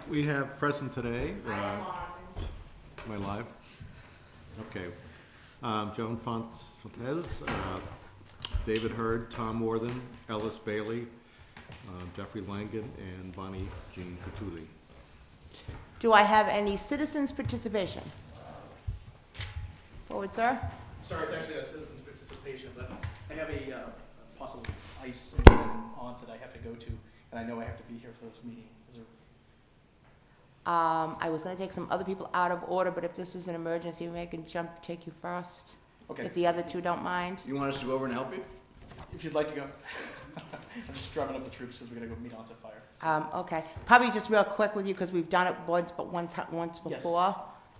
We have present today. Am I live? Okay. Joan Fontes, David Hurd, Tom Worthen, Ellis Bailey, Jeffrey Langan, and Bonnie Jean Catuli. Do I have any citizens' participation? Forward, sir. Sorry, it's actually a citizens' participation, but I have a possible ice incident in onset I have to go to, and I know I have to be here for this meeting. Is there... I was going to take some other people out of order, but if this is an emergency, maybe I can take you first. Okay. If the other two don't mind. You want us to go over and help you? If you'd like to go. I'm just drumming up the troops because we're going to go meet onset fire. So. Okay. Probably just real quick with you because we've done it once before. Yes.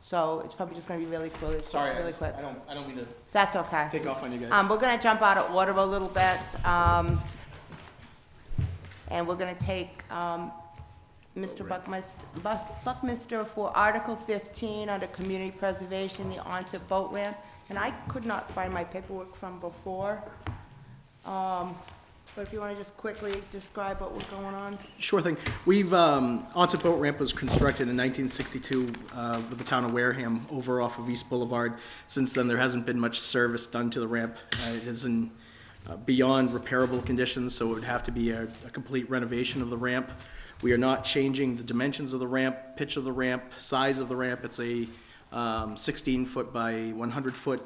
So it's probably just going to be really quick. Sorry, really quick. I don't mean to That's okay. take off on you guys. We're going to jump out of order a little bit. And we're going to take Mr. Buckminster for Article 15 under Community Preservation, the onset boat ramp. And I could not find my paperwork from before. But if you want to just quickly describe what was going on. Sure thing. We've, onset boat ramp was constructed in 1962 with the town of Wareham over off of East Boulevard. Since then, there hasn't been much service done to the ramp. It is in beyond repairable conditions, so it would have to be a complete renovation of the ramp. We are not changing the dimensions of the ramp, pitch of the ramp, size of the ramp. It's a 16-foot by 100-foot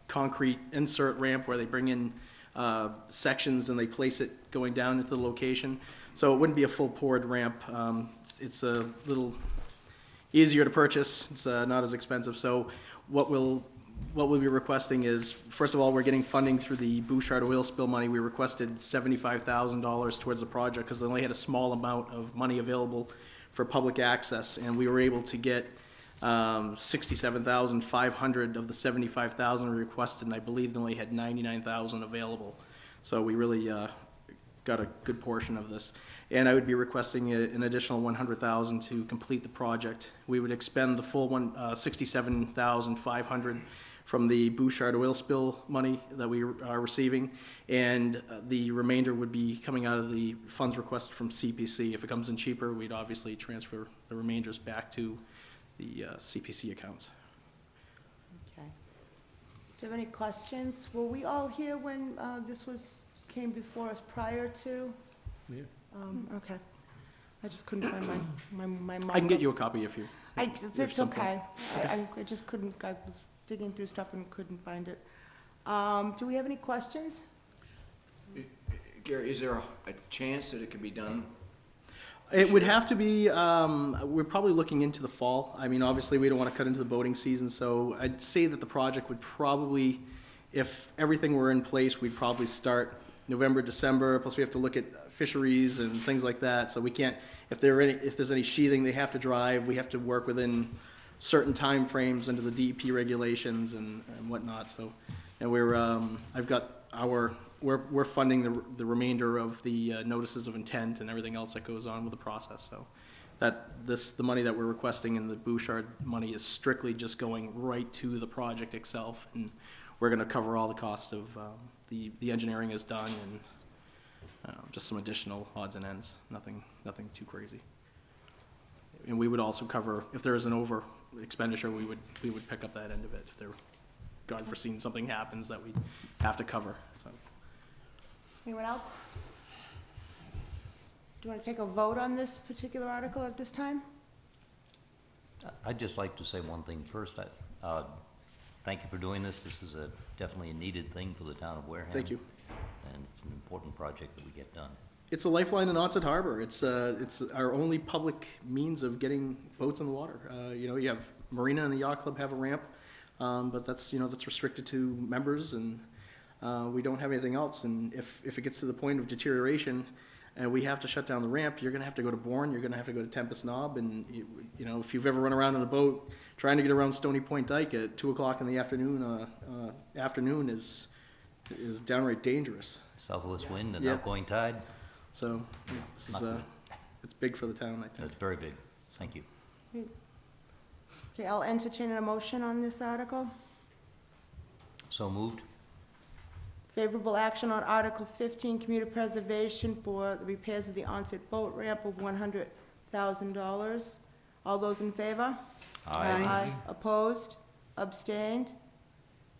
concrete insert ramp where they bring in sections and they place it going down into the location. So it wouldn't be a full poured ramp. It's a little easier to purchase. It's not as expensive. So what we'll be requesting is, first of all, we're getting funding through the Bouchard oil spill money. We requested $75,000 towards the project because they only had a small amount of money available for public access, and we were able to get $67,500 of the $75,000 requested, and I believe they only had $99,000 available. So we really got a good portion of this. And I would be requesting an additional $100,000 to complete the project. We would expend the full $67,500 from the Bouchard oil spill money that we are receiving, and the remainder would be coming out of the funds requested from CPC. If it comes in cheaper, we'd obviously transfer the remainders back to the CPC accounts. Okay. Do you have any questions? Were we all here when this came before us prior to? Yeah. Okay. I just couldn't find my I can get you a copy if you. It's okay. I just couldn't. I was digging through stuff and couldn't find it. Do we have any questions? Gary, is there a chance that it could be done? It would have to be, we're probably looking into the fall. I mean, obviously, we don't want to cut into the boating season, so I'd say that the project would probably, if everything were in place, we'd probably start November, December, plus we have to look at fisheries and things like that, so we can't, if there's any sheathing they have to drive, we have to work within certain time frames under the DEP regulations and whatnot, so, and we're funding the remainder of the notices of intent and everything else that goes on with the process. So the money that we're requesting in the Bouchard money is strictly just going right to the project itself, and we're going to cover all the costs of the engineering is done and just some additional odds and ends. Nothing too crazy. And we would also cover if there is an over expenditure, we would pick up that end of it if there, God foreseen, something happens that we have to cover. So. Anyone else? Do you want to take a vote on this particular article at this time? I'd just like to say one thing first. Thank you for doing this. This is definitely a needed thing for the town of Wareham. Thank you. And it's an important project that we get done. It's a lifeline in Onset Harbor. It's our only public means of getting boats on the water. You have Marina and the Yacht Club have a ramp, but that's restricted to members, and we don't have anything else. And if it gets to the point of deterioration, and we have to shut down the ramp, you're going to have to go to Bourne. You're going to have to go to Tempest Knob, and if you've ever run around in a boat trying to get around Stony Point Dyke at 2 o'clock in the afternoon, is downright dangerous. Southwest wind and Yeah. outgoing tide. So this is it's big for the town, I think. It's very big. Thank you. Okay, I'll entertain a motion on this article. So moved. Favorable action on Article 15, community preservation for the repairs of the onset boat ramp of $1,000. All those in favor? Aye. Opposed? Abstained?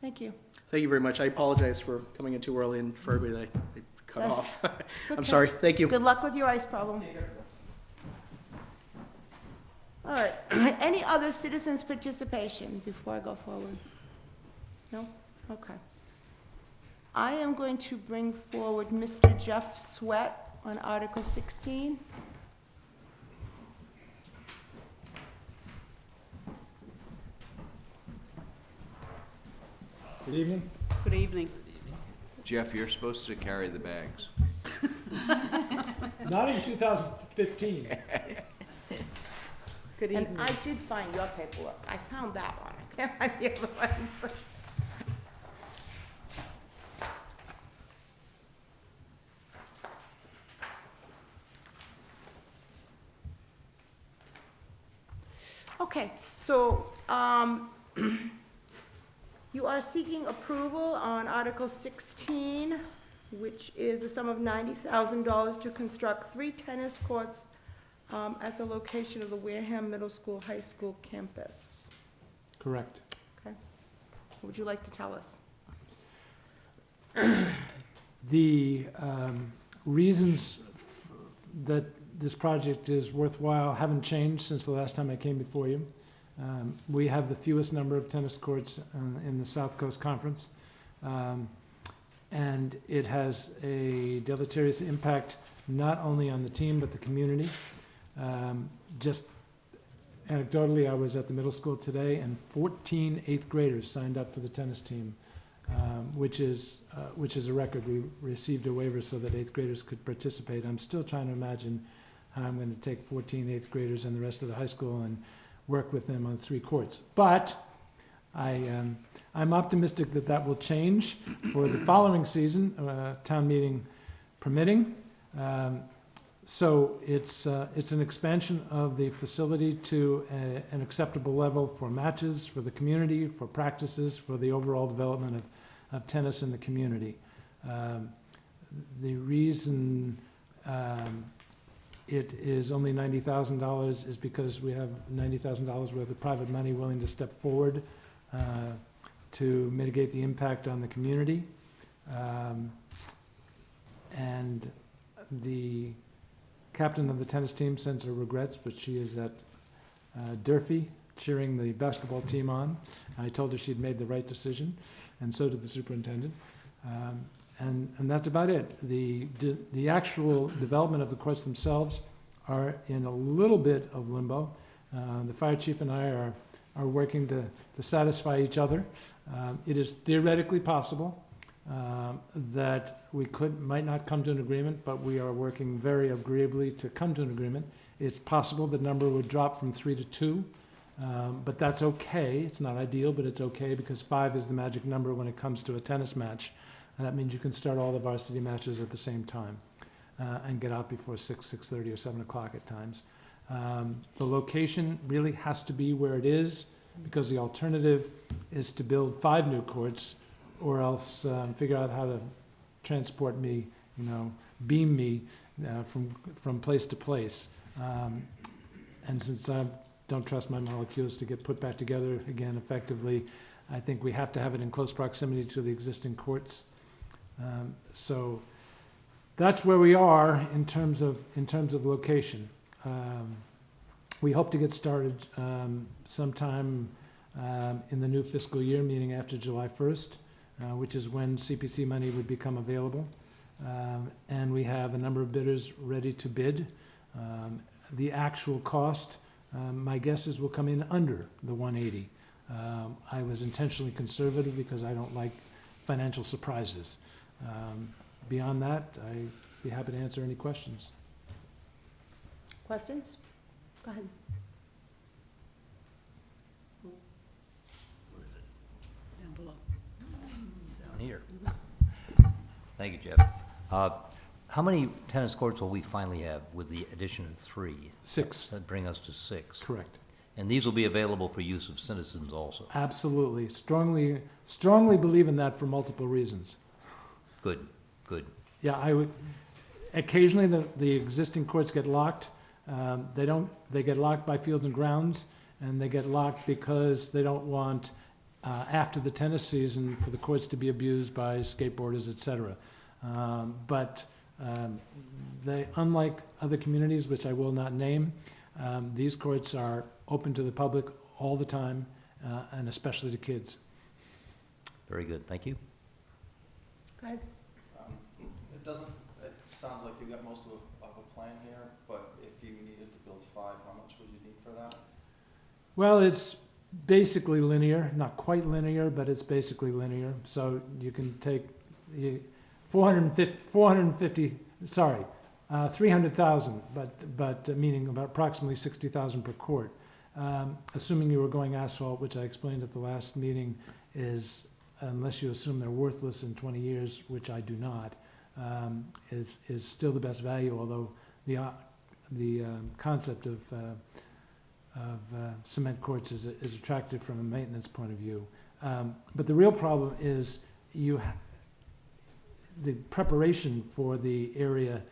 Thank you. Thank you very much. I apologize for coming in too early and for everybody that I cut That's- off. It's I'm okay. sorry. Thank you. Good luck with your ice problem. All right, any other citizens' participation before I go forward? No? Okay. I am going to bring forward Mr. Jeff Sweat on Article 16. Good evening. Good evening. Jeff, you're supposed to carry the bags. Not in 2015. Good And evening. I did find your paperwork. I found that one. I can't find the other ones. Okay, so, you are seeking approval on Article 16, which is a sum of $90,000 to construct 3 tennis courts at the location of the Wareham Middle School, High School campus. Correct. Okay. What would you like to tell us? The reasons that this project is worthwhile haven't changed since the last time I came before you. We have the fewest number of tennis courts in the South Coast Conference, and it has a deleterious impact not only on the team but the community. Just anecdotally, I was at the middle school today, and 14 eighth graders signed up for the tennis team, which is a record. We received a waiver so that eighth graders could participate. I'm still trying to imagine how I'm going to take 14 eighth graders and the rest of the high school and work with them on 3 courts. But I'm optimistic that that will change for the following season, town meeting permitting. So it's an expansion of the facility to an acceptable level for matches, for the community, for practices, for the overall development of tennis in the community. The reason it is only $90,000 is because we have $90,000 worth of private money willing to step forward to mitigate the impact on the community. And the captain of the tennis team sends her regrets, but she is at Durfee cheering the basketball team on. I told her she'd made the right decision, and so did the superintendent. And that's about it. The actual development of the courts themselves are in a little bit of limbo. The fire chief and I are working to satisfy each other. It is theoretically possible that we might not come to an agreement, but we are working very agreeably to come to an agreement. It's possible the number would drop from 3 to 2, but that's okay. It's not ideal, but it's okay because 5 is the magic number when it comes to a tennis match. And that means you can start all the varsity matches at the same time and get out before 6:30 or 7 o'clock at times. The location really has to be where it is because the alternative is to build 5 new courts or else figure out how to transport me, beam me from place to place. And since I don't trust my molecules to get put back together again effectively, I think we have to have it in close proximity to the existing courts. So that's where we are in terms of location. We hope to get started sometime in the new fiscal year, meaning after July 1st, which is when CPC money would become available. And we have a number of bidders ready to bid. The actual cost, my guess is will come in under the 180. I was intentionally conservative because I don't like financial surprises. Beyond that, I'd be happy to answer any questions. Questions? Go ahead. Down below. Down here. Thank you, Jeff. How many tennis courts will we finally have with the addition of 3? 6, That bring us to 6. correct. And these will be available for use of citizens also. Absolutely. Strongly believe in that for multiple reasons. Good, good. Yeah, I would, occasionally the existing courts get locked. They get locked by Fields and Grounds, and they get locked because they don't want, after the tennis season, for the courts to be abused by skateboarders, et cetera. But they, unlike other communities, which I will not name, these courts are open to the public all the time, and especially to kids. Very good, thank you. Go ahead. It sounds like you've got most of a plan here, but if you needed to build 5, how much would you need for that? Well, it's basically linear, not quite linear, but it's basically linear. So you can take 300,000, but meaning about approximately 60,000 per court. Assuming you were going asphalt, which I explained at the last meeting, is, unless you assume they're worthless in 20 years, which I do not, is still the best value, although the concept of cement courts is attractive from a maintenance point of view. But the real problem is the preparation for the area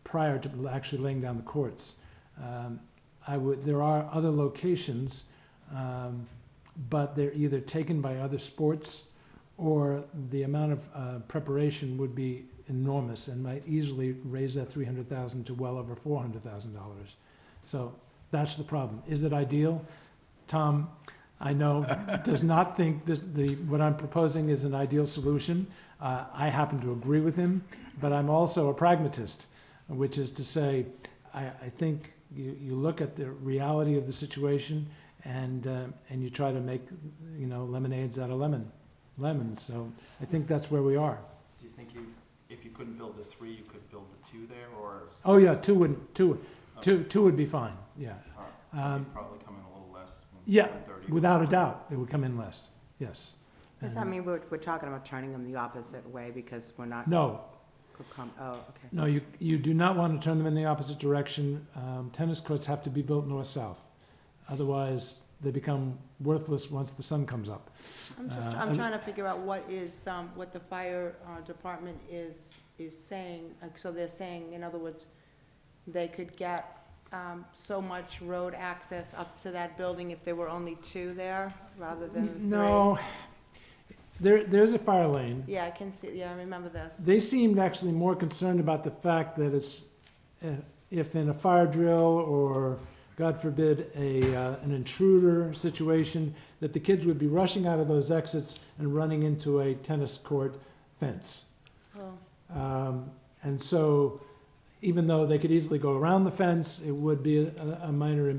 prior to actually laying down the courts. There are other locations, but they're either taken by other sports, or the amount of preparation would be enormous and might easily raise that 300,000 to well over $400,000. So that's the problem. Is it ideal? Tom, I know, does not think what I'm proposing is an ideal solution. I happen to agree with him, but I'm also a pragmatist, which is to say, I think you look at the reality of the situation, and you try to make, lemonades out of lemons. So I think that's where we are. Do you think if you couldn't build the 3, you could build the 2 there, or? Oh yeah, two would be fine. Yeah. Probably come in a little less. Yeah, without a doubt, it would come in less. Yes. Does that mean we're talking about turning them the opposite way because we're not? No, Oh, okay. no, you do not want to turn them in the opposite direction. Tennis courts have to be built north-south. Otherwise, they become worthless once the sun comes up. I'm trying to figure out what the fire department is saying. So they're saying, in other words, they could get so much road access up to that building if there were only 2 there rather than 3? No, there's a fire lane. Yeah, I can see, yeah, I remember this. They seemed actually more concerned about the fact that it's, if in a fire drill or, God forbid, an intruder situation, that the kids would be rushing out of those exits and running into a tennis court fence. Oh. And so, even though they could easily go around the fence, it would be a minor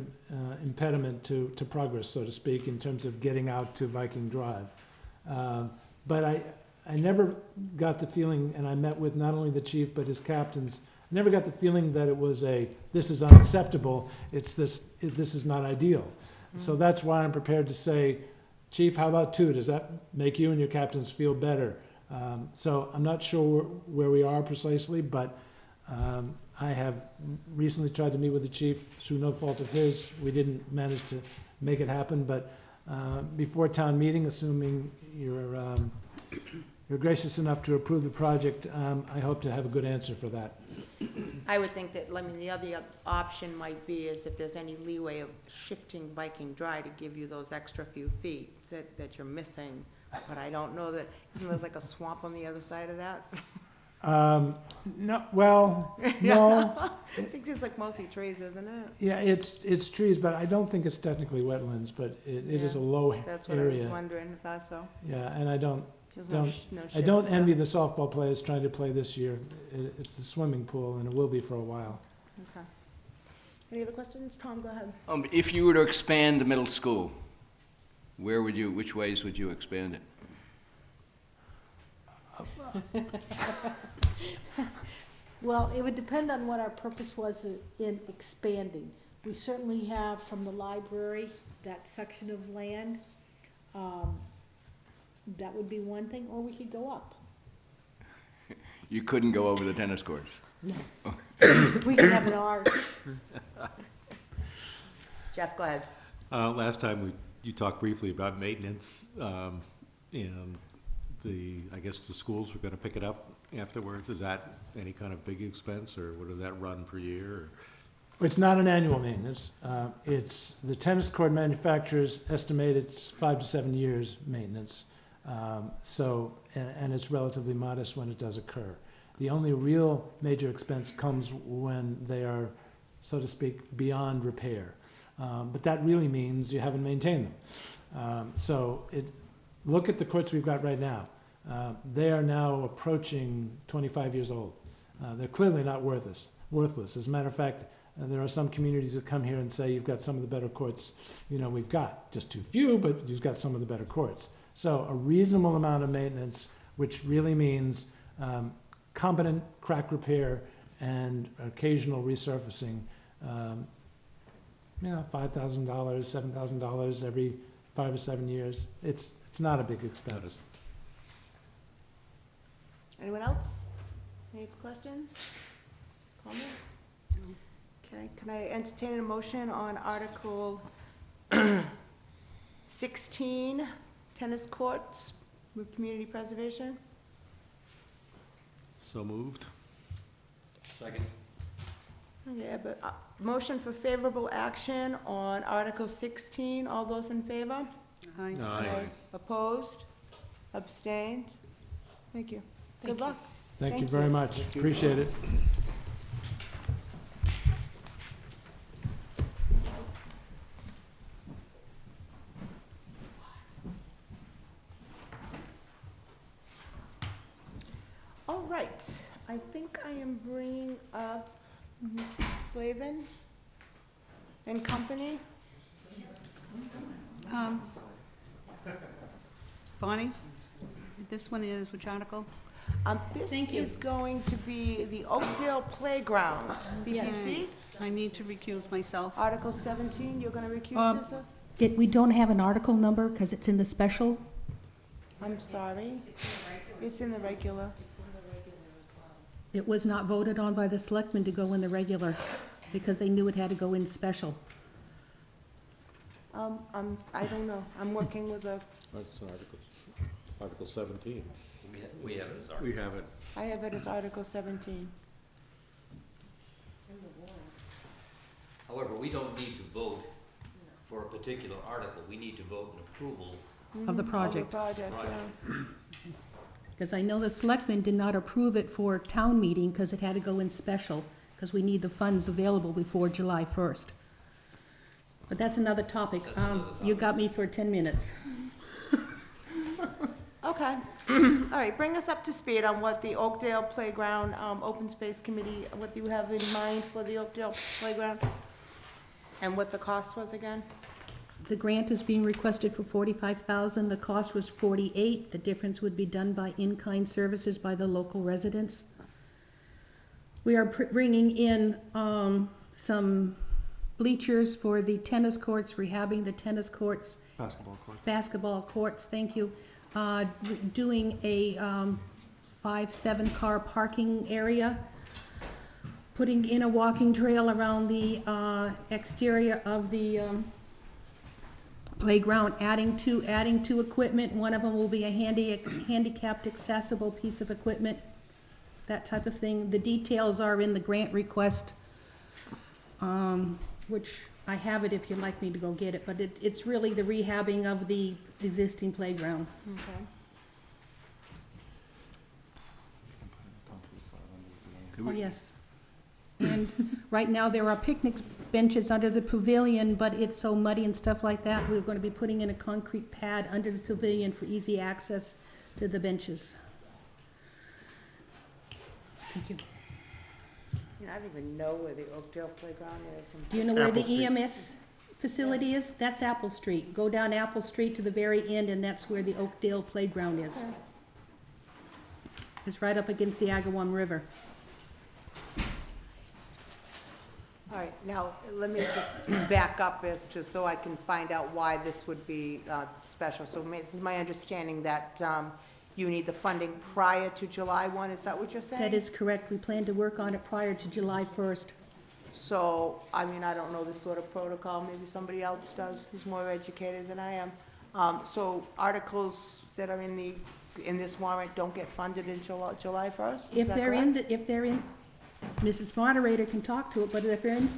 impediment to progress, so to speak, in terms of getting out to Viking Drive. But I never got the feeling, and I met with not only the chief but his captains, I never got the feeling that it was this is unacceptable, it's this is not ideal. Mm-hmm. So that's why I'm prepared to say, Chief, how about 2? Does that make you and your captains feel better? So I'm not sure where we are precisely, but I have recently tried to meet with the chief through no fault of his. We didn't manage to make it happen, but before town meeting, assuming you're gracious enough to approve the project, I hope to have a good answer for that. I would think that, the other option might be is if there's any leeway of shifting Viking Drive to give you those extra few feet that you're missing. But I don't know that, isn't there like a swamp on the other side of that? No, well, no. I think there's like mostly trees, isn't it? Yeah, it's trees, but I don't think it's technically wetlands, but it is a low area. That's what I was wondering, if that's so. Yeah, and I don't There's I don't envy the softball players trying to play this year. It's the swimming pool, and it will be for a while. Okay. Any other questions? Tom, go ahead. If you were to expand the middle school, which ways would you expand it? Well, it would depend on what our purpose was in expanding. We certainly have from the library, that section of land. That would be one thing, or we could go up. You couldn't go over the tennis courts. We could have an arch. Jeff, go ahead. Last time you talked briefly about maintenance, and I guess the schools are gonna pick it up afterwards? Is that any kind of big expense, or what does that run per year? Or- It's not an annual maintenance. It's, the tennis court manufacturers estimate it's 5 to 7 years maintenance. And it's relatively modest when it does occur. The only real major expense comes when they are, so to speak, beyond repair. But that really means you haven't maintained them. Look at the courts we've got right now. They are now approaching 25 years old. They're clearly not worthless. As a matter of fact, there are some communities that come here and say, you've got some of the better courts, we've got. Just too few, but you've got some of the better courts. So a reasonable amount of maintenance, which really means competent crack repair and occasional resurfacing, $5,000, $7,000 every 5 or 7 years. It's not a big expense. Anyone else? Any questions? Comments? Okay, can I entertain a motion on Article 16, tennis courts with community preservation? So moved. Second. Okay, but, motion for favorable action on Article 16. All those in favor? Aye. Opposed? Abstained? Thank you. Good luck. Thank you Thank very you. much. Appreciate it. All right, I think I am bringing up Mrs. Slavin and company. Bonnie, this one is which article? This Thank you. is going to be the Oakdale Playground, CPC. I need to recuse myself. Article 17, you're going to recuse yourself? We don't have an article number because it's in the special. I'm sorry. It's in the regular. It was not voted on by the selectmen to go in the regular because they knew it had to go in special. I don't know. I'm working with a, That's Article 17. We have it as our. We have it. I have it as Article 17. However, we don't need to vote for a particular article. We need to vote in approval. Of the Of project. the project, yeah. Because I know the selectmen did not approve it for town meeting because it had to go in special because we need the funds available before July 1st. But that's another topic. You got me for 10 minutes. Okay. All right, bring us up to speed on what the Oakdale Playground, Open Space Committee, what you have in mind for the Oakdale Playground? And what the cost was again? The grant is being requested for $45,000. The cost was $48,000. The difference would be done by in-kind services by the local residents. We are bringing in some bleachers for the tennis courts, rehabbing the tennis courts. Basketball court. Basketball courts, thank you. Doing a 5-7 car parking area. Putting in a walking trail around the exterior of the playground, adding to equipment. One of them will be a handicapped accessible piece of equipment, that type of thing. The details are in the grant request, which I have it if you'd like me to go get it, but it's really the rehabbing of the existing playground. Okay. Oh, yes. And right now, there are picnic benches under the pavilion, but it's so muddy and stuff like that, we're gonna be putting in a concrete pad under the pavilion for easy access to the benches. Thank you. I don't even know where the Oakdale Playground is. Do you know where Apple the Street. EMS facility is? That's Apple Street. Go down Apple Street to the very end, and that's where the Oakdale Playground is. Okay. It's right up against the Agawam River. All right, now, let me just back up as to, so I can find out why this would be special. So this is my understanding that you need the funding prior to July 1, is that what you're saying? That is correct. We plan to work on it prior to July 1st. So, I mean, I don't know this sort of protocol, maybe somebody else does who's more educated than I am. So articles that are in the in this warrant don't get funded until July 1st? Is If that they're correct? if they're in, Mrs. Moderator can talk to it, but if they're in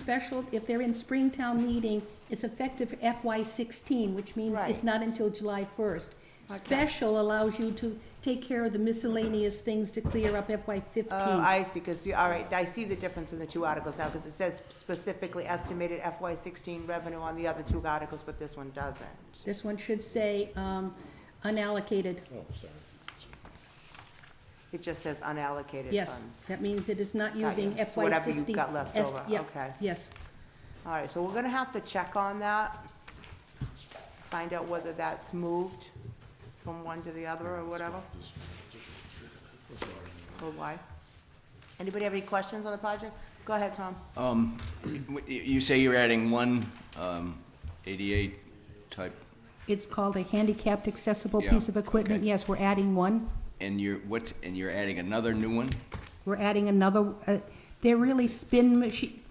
if they're in Springtown meeting, it's effective FY16, which means it's Right. not until July 1st. Okay. Special allows you to take care of the miscellaneous things to clear up FY15. Oh, I see, because you, all right, I see the difference in the two articles now, because it says specifically estimated FY16 revenue on the other two articles, but this one doesn't. This one should say unallocated. Oh, sorry. It just says unallocated Yes, funds. that means it is not Got using you. So whatever you've FY16. got left est- over, yeah, okay. Yes. All right, so we're gonna have to check on that, find out whether that's moved from one to the other or whatever, or why. Anybody have any questions on the project? Go ahead, Tom. You say you're adding one ADA type, It's called a handicapped accessible Yeah, piece of equipment. okay. Yes, we're adding one. and you're adding another new one? We're adding another, they're really spin machine.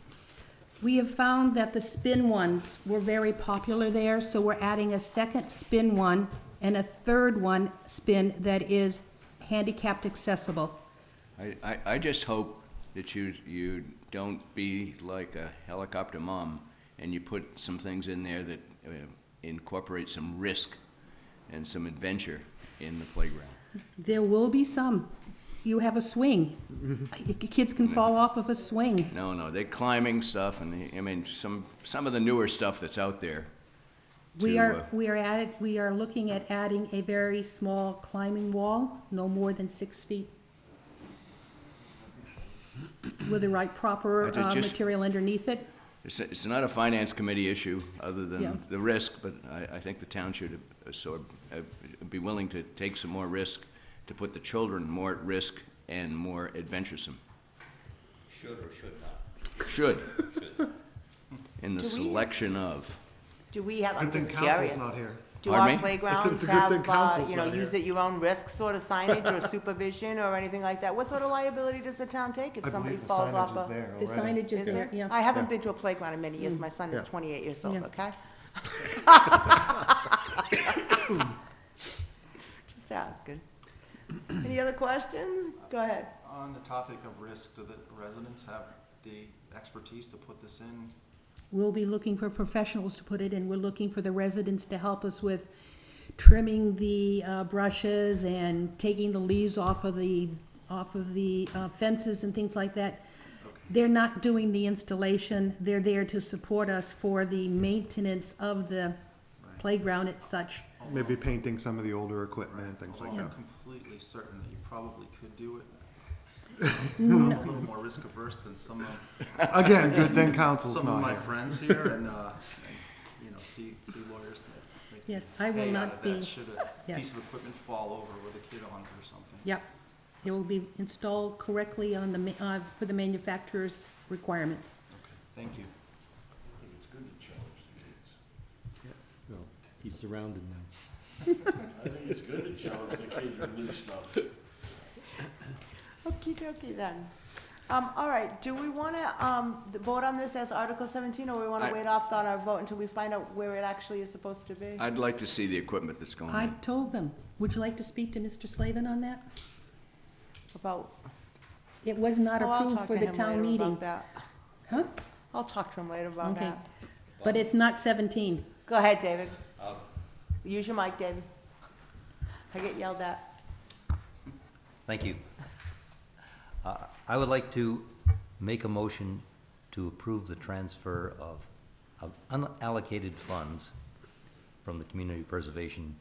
We have found that the spin ones were very popular there, so we're adding a second spin one and a third one spin that is handicapped accessible. I just hope that you don't be like a helicopter mom and you put some things in there that incorporate some risk and some adventure in the playground. There will be some. You have a swing. Kids can fall off of a swing. No, they're climbing stuff, and I mean, some of the newer stuff that's out there. We are looking at adding a very small climbing wall, no more than 6 feet. With the right proper Just- material underneath it. It's not a finance committee issue, other Yeah. than the risk, but I think the town should be willing to take some more risk, to put the children more at risk and more adventuresome. Should or should not? Should. In the Do we- selection of. Do we have, I'm Good thing just council's curious. not here. Do Pardon our me? I said playgrounds it's a good thing have, council's you know, not use here. at your own risk sort of signage or supervision or anything like that? What sort of liability does the town take if I somebody believe the falls off signage is a? there The already. signage is there, yeah. I haven't been to a playground in many Mm. years. My son is Yeah. 28 years old, Yeah. okay? Just asking. Any other questions? Go ahead. On the topic of risk, do the residents have the expertise to put this in? We'll be looking for professionals to put it in. We're looking for the residents to help us with trimming the brushes and taking the leaves off of the fences and things like that. They're not doing the installation. They're there to support us for the maintenance of the playground as such. Maybe painting some of the older equipment and things like Yeah. that. I'm completely certain that you probably could do it. I'm a little more risk averse than some of. Again, good thing council's not here. Some of my friends here and, you know, see lawyers that make Yes, I will pay out not of that be, should a yes. piece of equipment fall over with a kid on it or something. Yep. It will be installed correctly on the, for the manufacturer's requirements. Okay, thank you. Well, he's surrounded now. I think it's good to challenge the kids with new stuff. Okey dokey then. All right, do we want to vote on this as Article 17, or we want to wait off on our vote until we find out where it actually is supposed to be? I'd like to see the equipment that's going I in. told them. Would you like to speak to Mr. Slavin on that? About, It was not oh, I'll approved talk for to the him town later meeting. about that. Huh? I'll talk to him later about Okay. that. But it's not 17. Go ahead, David. Use your mic, David. I get yelled at. Thank you. I would like to make a motion to approve the transfer of unallocated funds from the community preservation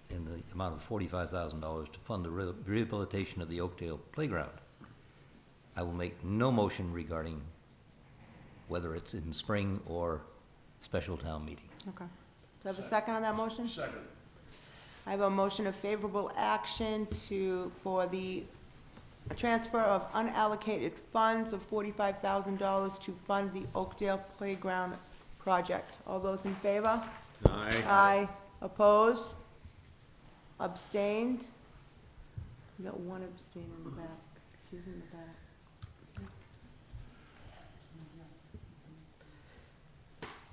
in the amount of $45,000 to fund the rehabilitation of the Oakdale Playground. I will make no motion regarding whether it's in spring or special town meeting. Okay. Do I have a second on that motion? Second. I have a motion of favorable action for the transfer of unallocated funds of $45,000 to fund the Oakdale Playground project. All those in favor? Aye. Aye. Opposed? Abstained? We got one abstain in the back. She's in the back.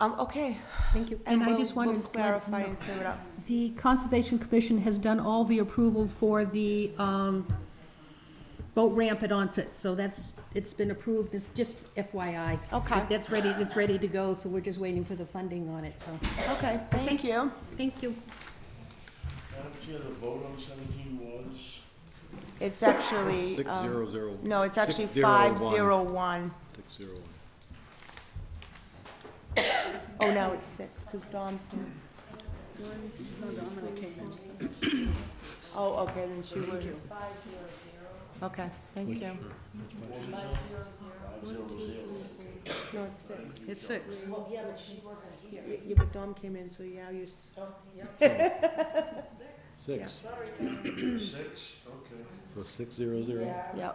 Okay. Thank you. And I we'll- just wanted we'll to clarify and clear it up. The Conservation Commission has done all the approval for the boat ramp at Onset, so it's been approved, it's just FYI. Okay. It's ready to go, so we're just waiting for the funding on it, so. Okay, thank you. Thank you. Madam Chair, the vote on 17 was? It's actually, 600. no, it's actually 601. 501. 601. Oh, now it's 6, because Dom's here. No, Dominic came in. Oh, okay, then she was. Okay, thank you. No, it's 6. It's 6. Yeah, but Dom came in, so yeah, you. 6. 6, okay. So 600. Yep.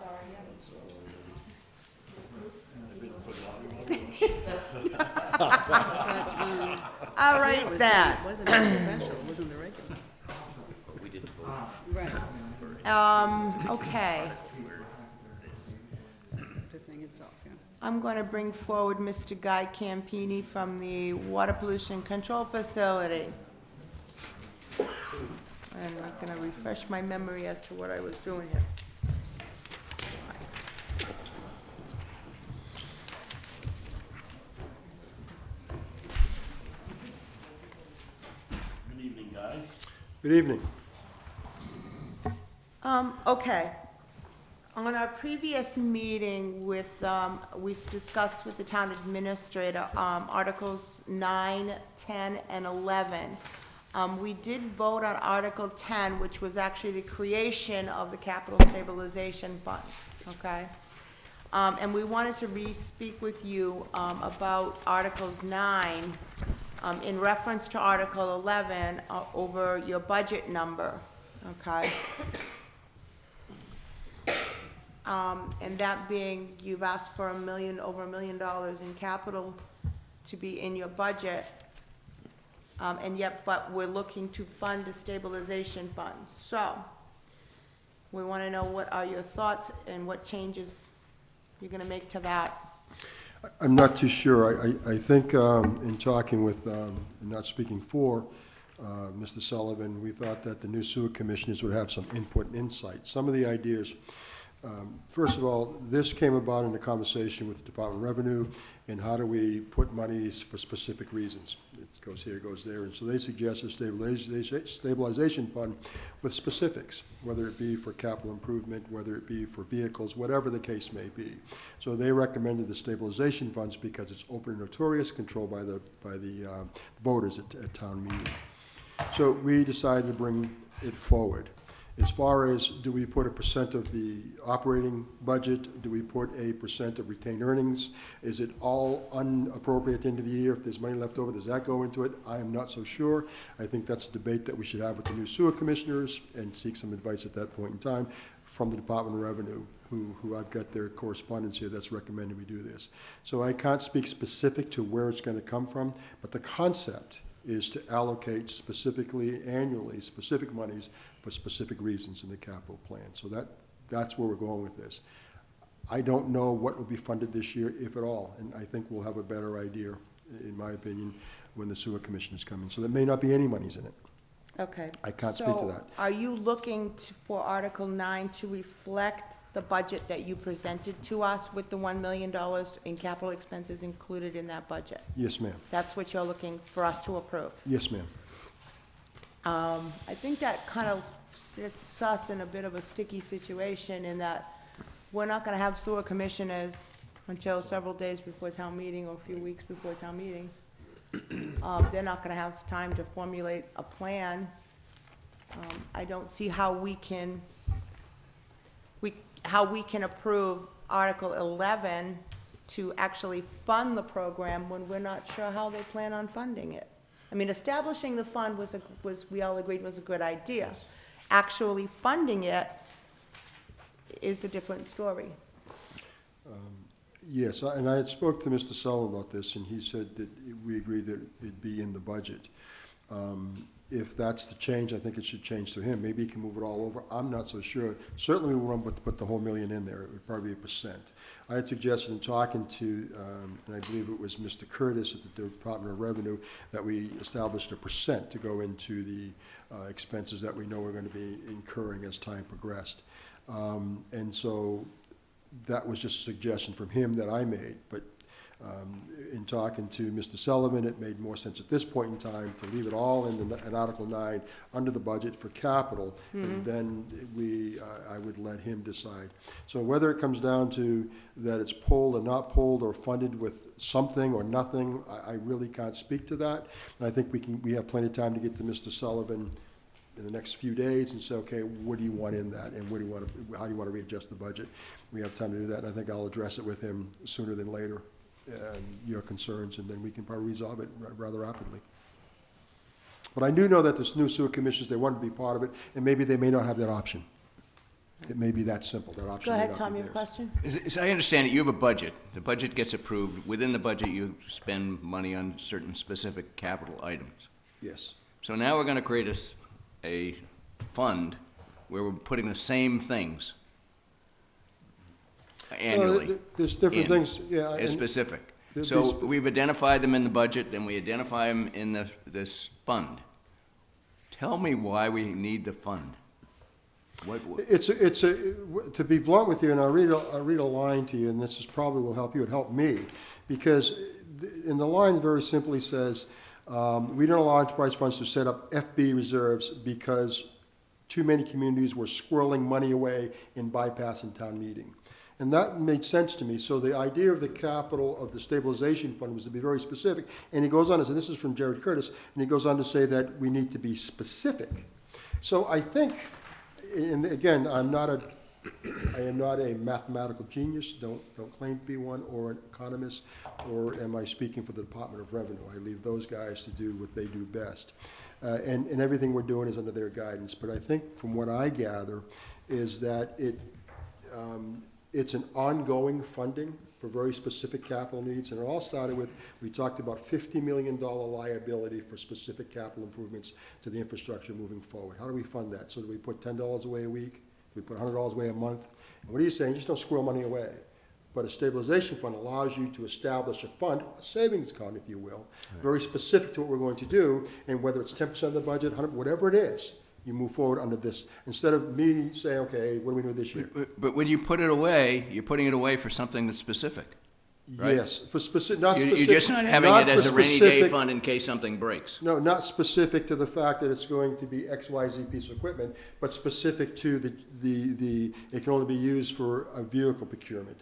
All right, then. It wasn't a special, it wasn't the regular. We didn't vote. Right, Okay. the thing itself, yeah. I'm going to bring forward Mr. Guy Campini from the Water Pollution Control Facility. And I'm going to refresh my memory as to what I was doing here. Good evening, Guy. Good evening. Okay. On our previous meeting with, we discussed with the town administrator, Articles 9, 10, and 11. We did vote on Article 10, which was actually the creation of the Capital Stabilization Fund, okay? And we wanted to re-speak with you, about Articles 9, in reference to Article 11, over your budget number, okay? And that being, you've asked for over $1 million in capital to be in your budget. And yet, but we're looking to fund a stabilization fund. So, we want to know what are your thoughts and what changes you're going to make to that. I'm not too sure. I think in talking with, not speaking for Mr. Sullivan, we thought that the new sewer commissioners would have some input and insight. Some of the ideas, first of all, this came about in a conversation with the Department of Revenue, and how do we put monies for specific reasons? It goes here, it goes there, and so they suggested a stabilization fund with specifics, whether it be for capital improvement, whether it be for vehicles, whatever the case may be. So they recommended the stabilization funds because it's open and notorious, controlled by the voters at town meeting. So we decided to bring it forward. As far as, do we put a % of the operating budget? Do we put a % of retained earnings? Is it all unappropriate at the end of the year? If there's money left over, does that go into it? I am not so sure. I think that's a debate that we should have with the new sewer commissioners and seek some advice at that point in time from the Department of Revenue, who I've got their correspondence here that's recommending we do this. So I can't speak specific to where it's going to come from, but the concept is to allocate specifically, annually, specific monies for specific reasons in the capital plan. So that's where we're going with this. I don't know what will be funded this year, if at all, and I think we'll have a better idea, in my opinion, when the sewer commission is coming. So there may not be any monies in it. Okay. I can't speak to that. So, are you looking for Article 9 to reflect the budget that you presented to us with the $1 million in capital expenses included in that budget? Yes, ma'am. That's what you're looking for us to approve? Yes, ma'am. I think that kind of sits us in a bit of a sticky situation in that we're not going to have sewer commissioners until several days before town meeting or a few weeks before town meeting. They're not going to have time to formulate a plan. I don't see how we can approve Article 11 to actually fund the program when we're not sure how they plan on funding it. I mean, establishing the fund we all agreed was a good idea. Actually funding it is a different story. Yes, and I had spoke to Mr. Sullivan about this, and he said that we agreed that it'd be in the budget. if that's the change, I think it should change to him. Maybe he can move it all over. I'm not so sure. Certainly we won't put the whole million in there. It would probably be 1%. I had suggested in talking to, and I believe it was Mr. Curtis at the Department of Revenue, that we established 1% to go into the expenses that we know we're going to be incurring as time progressed. And so that was just a suggestion from him that I made, but in talking to Mr. Sullivan, it made more sense at this point in time to leave it all in Article 9 under the budget for capital, and then I would let him decide. So whether it comes down to that it's pulled or not pulled or funded with something or nothing, I really can't speak to that. And I think we have plenty of time to get to Mr. Sullivan in the next few days and say, okay, what do you want in that, and how do you want to readjust the budget? We have time to do that, and I think I'll address it with him sooner than later, your concerns, and then we can probably resolve it rather rapidly. But I do know that this new sewer commissioners, they want to be part of it, and maybe they may not have that option. It may be that simple, that option Go may ahead, not Tom, be your theirs. question? As I understand it, you have a budget. The budget gets approved. Within the budget, you spend money on certain specific capital items. Yes. So now we're going to create a fund where we're putting the same things annually. Well, there's different in, things, yeah. as and specific. there's- So we've identified them in the budget, and we identify them in this fund. Tell me why we need the fund. What, to be blunt with you, and I'll read a line to you, and this is probably will help you, it helped me, because in the line very simply says, we don't allow enterprise funds to set up FB reserves because too many communities were squirreling money away in bypassing town meeting. And that made sense to me. So the idea of the capital of the stabilization fund was to be very specific. And he goes on to say, this is from Jared Curtis, and he goes on to say that we need to be specific. So I think, and again, I am not a mathematical genius, don't claim to be one, or an economist, or am I speaking for the Department of Revenue. I leave those guys to do what they do best. And everything we're doing is under their guidance. But I think from what I gather is that it's an ongoing funding for very specific capital needs. And it all started with, we talked about $50 million liability for specific capital improvements to the infrastructure moving forward. How do we fund that? So do we put $10 away a week? Do we put $100 away a month? And what are you saying? Just don't squirrel money away. But a stabilization fund allows you to establish a fund, a savings account, if you will, very specific to what we're going to do, and whether it's 10% of the budget, 100, whatever it is, you move forward under this. Instead of me saying, okay, what do we do this year? but when you put it away, you're putting it away for something that's specific. Right? Yes, for specific, not You're specific. just not having it as a rainy day fund in case something breaks. No, not specific to the fact that it's going to be XYZ piece of equipment, but specific to it can only be used for a vehicle procurement,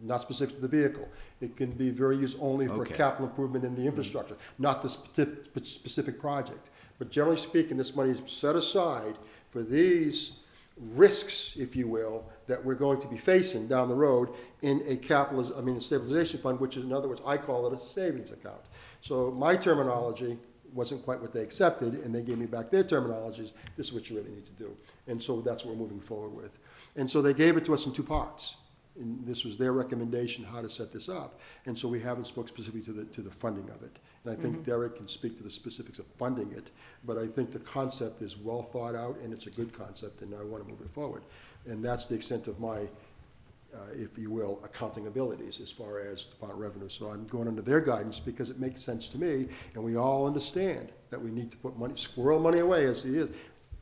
not specific to the vehicle. It can be very used only for capital improvement in the infrastructure, not the specific project. But generally speaking, this money is set aside for these risks, if you will, that we're going to be facing down the road in a stabilization fund, which is, in other words, I call it a savings account. So my terminology wasn't quite what they accepted, and they gave me back their terminologies. This is what you really need to do. And so that's what we're moving forward with. And so they gave it to us in two parts. And this was their recommendation how to set this up. And so we haven't spoke specifically to the funding of it. And I think Derek can speak to the specifics of funding it, but I think the concept is well thought out, and it's a good concept, and I want to move it forward. And that's the extent of my, if you will, accounting abilities as far as Department of Revenue. So I'm going under their guidance because it makes sense to me, and we all understand that we need to put money, squirrel money away as he is,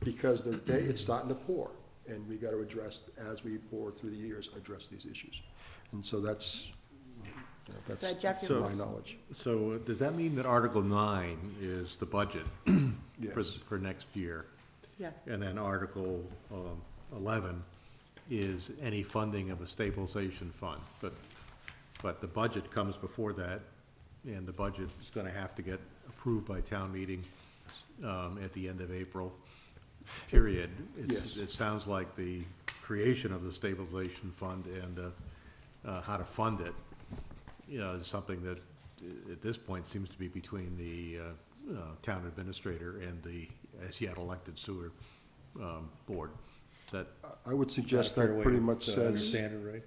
because it's starting to pour. And we got to address, as we pour through the years, address these issues. And so that's my knowledge. So does that mean that Article 9 is the budget Yes. for next year? Yeah. And then Article 11 is any funding of a stabilization fund? But the budget comes before that, and the budget is going to have to get approved by town meeting at the end of April. Period. Yes. It sounds like the creation of the stabilization fund and how to fund it, is something that at this point seems to be between the town administrator and the as yet elected sewer board. That I would suggest that pretty much says, understand it, right?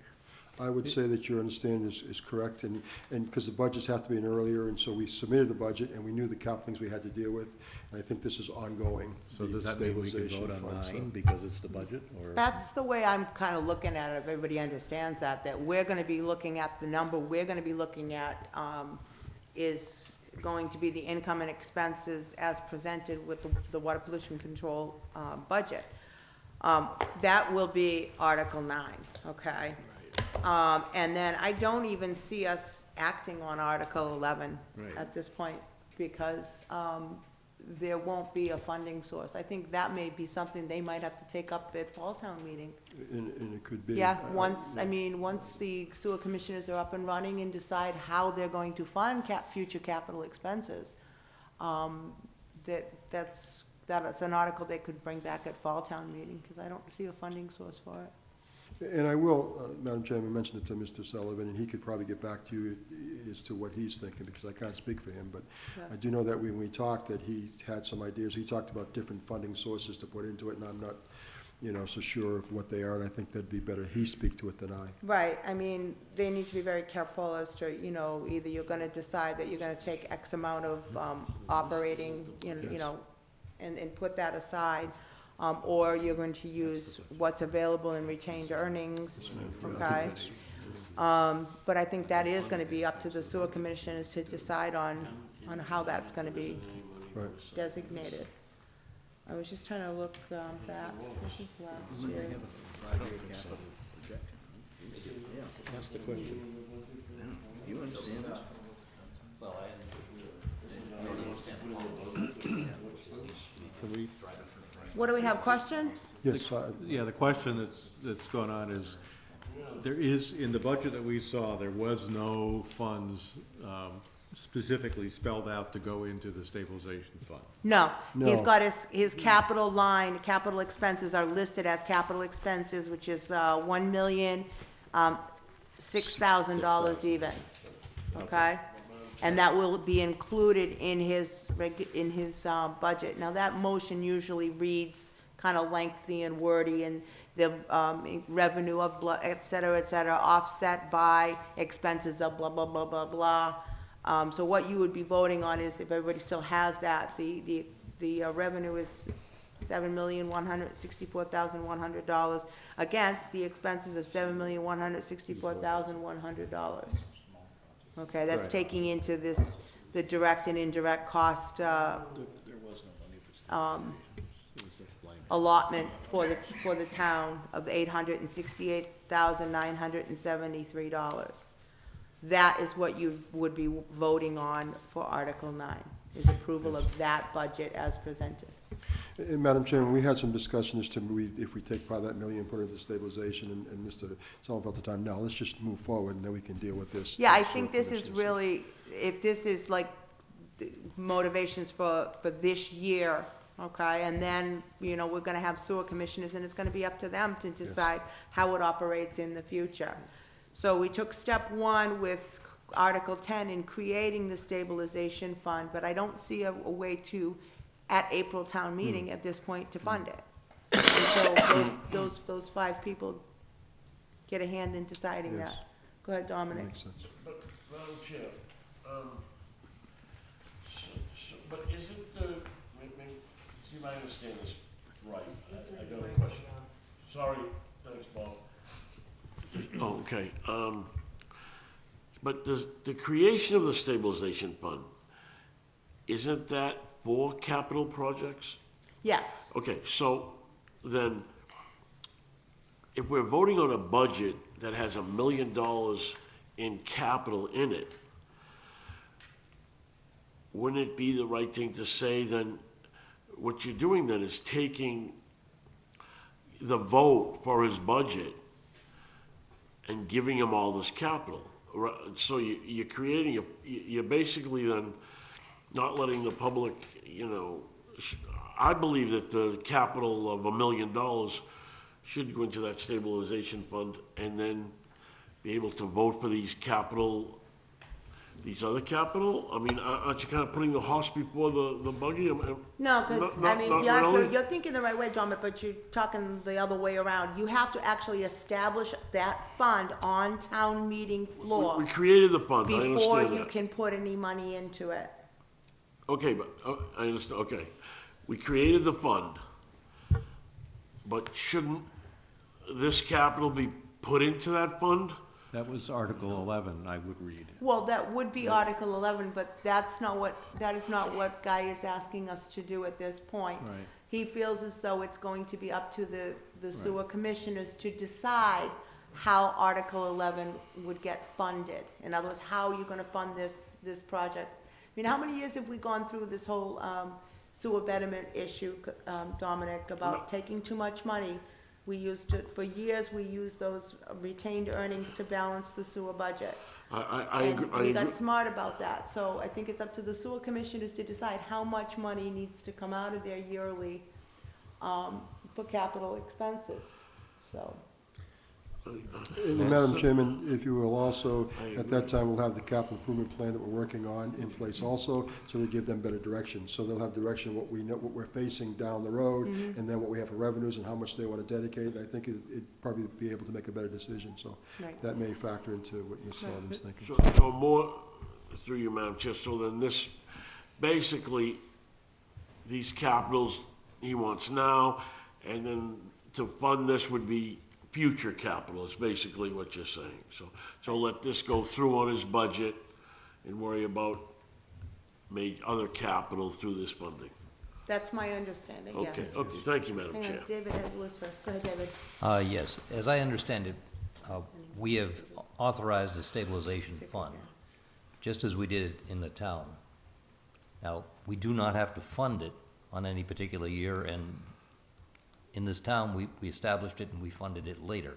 I would say that your understanding is correct, and because the budgets have to be in earlier, and so we submitted the budget, and we knew the cap things we had to deal with, and I think this is ongoing. So the does that mean we can stabilization vote on fund, so- 9 because it's the budget, or? That's the way I'm kind of looking at it, if everybody understands that we're gonna be looking at the number, we're gonna be looking at, is going to be the income and expenses as presented with the water pollution control, budget. That will be Article 9, okay? And then I don't even see us acting on Article 11 Right. at this point, because, there won't be a funding source. I think that may be something they might have to take up at Fall Town meeting. And it could be. Yeah, once the sewer commissioners are up and running and decide how they're going to fund future capital expenses, that's an article they could bring back at Fall Town meeting, because I don't see a funding source for it. And I will, Madam Chairman, mention it to Mr. Sullivan, and he could probably get back to you as to what he's thinking, because I can't speak for him, but Yeah. I do know that when we talked, that he had some ideas. He talked about different funding sources to put into it, and I'm not, so sure of what they are, and I think that'd be better he speak to it than I. Right, I mean, they need to be very careful as to, either you're gonna decide that you're gonna take X amount of, operating, and put that aside, or you're going to use what's available in retained earnings, okay? But I think that is gonna be up to the sewer commissioners to decide on how that's gonna be Right. designated. I was just trying to look, back, this is last year's. Ask the question. You understand this? Can we, What do we have, question? Yes, yeah, the question that's going on is, there is, in the budget that we saw, there was no funds specifically spelled out to go into the stabilization fund. No, he's No. got his capital line, capital expenses are listed as capital expenses, which is, $1,006,000 even, okay? And that will be included in his budget. Now, that motion usually reads kind of lengthy and wordy, and the, revenue of et cetera, offset by expenses of blah, blah, blah, blah, blah. So what you would be voting on is, if everybody still has that, the revenue is $7,164,100 against the expenses of $7,164,100. Okay, that's Right. taking into the direct and indirect cost, allotment for the town of $868,973. That is what you would be voting on for Article 9, is approval of that budget as presented. And Madam Chairman, we had some discussion as to if we take part of that million and put it into stabilization, and Mr. Sullivan felt at the time, no, let's just move forward, and then we can deal with this. Yeah, I think this is really, if this is like motivations for this year, okay, and then, we're gonna have sewer commissioners, and it's gonna be up to them to decide how it operates in the future. So we took step 1 with Article 10 in creating the stabilization fund, but I don't see a way to, at April town meeting at this point, to fund it. Until those 5 people get a hand in deciding Yes. that. Go ahead, Dominic. Makes sense. But, Madam Chair, but is it see if I understand this right, I got a question. Sorry, thanks, Bob. Oh, okay, but the creation of the stabilization fund, isn't that for capital projects? Yes, Okay, so then, if we're voting on a budget that has $1 million in capital in it, wouldn't it be the right thing to say then, what you're doing then is taking the vote for his budget and giving him all this capital? So you're creating, you're basically then not letting the public, I believe that the capital of $1 million should go into that stabilization fund and then be able to vote for these capital these other capital? I mean, aren't you kind of putting the horse before the buggy? No, because, I mean, not Bianca, really? you're thinking the right way, John, but you're talking the other way around. You have to actually establish that fund on town meeting floor We created the fund, I before understand you that. can put any money into it. Okay, but, I understand, okay. We created the fund, but shouldn't this capital be put into that fund? That was Article 11, I would read. Well, that would be Article 11, but that is not what Guy is asking us to do at this point. Right. He feels as though it's going to be up to the sewer commissioners to decide how Article 11 would get funded. In other words, how you're gonna fund this project. I mean, how many years have we gone through this whole sewer betterment issue, Dominic, about taking too much money? We used it, for years, we used those retained earnings to balance the sewer budget. I And agree, we got smart about that, so I think it's up to the sewer commissioners to decide how much money needs to come out of their yearly, for capital expenses, so. And Madam Chairman, if you will also, at that time, we'll have the capital improvement plan that we're working on in place also, so they give them better direction. So they'll have direction, what we know, what we're facing down the road, and then what we have for revenues and how much they want to dedicate. And I think it'd probably be able to make a better decision, so Right. that may factor into what Ms. Sullivan's thinking. so more, through you, Madam Chair, so then this, basically, these capitals he wants now, and then to fund this would be future capital, is basically what you're saying. So let this go through on his budget and worry about other capital through this funding. That's my understanding, yes. Okay, thank you, Madam Hang Chair. on, David was first, go ahead, David. Yes, as I understand it, we have authorized a stabilization fund, just as we did in the town. Now, we do not have to fund it on any particular year, and in this town, we established it and we funded it later.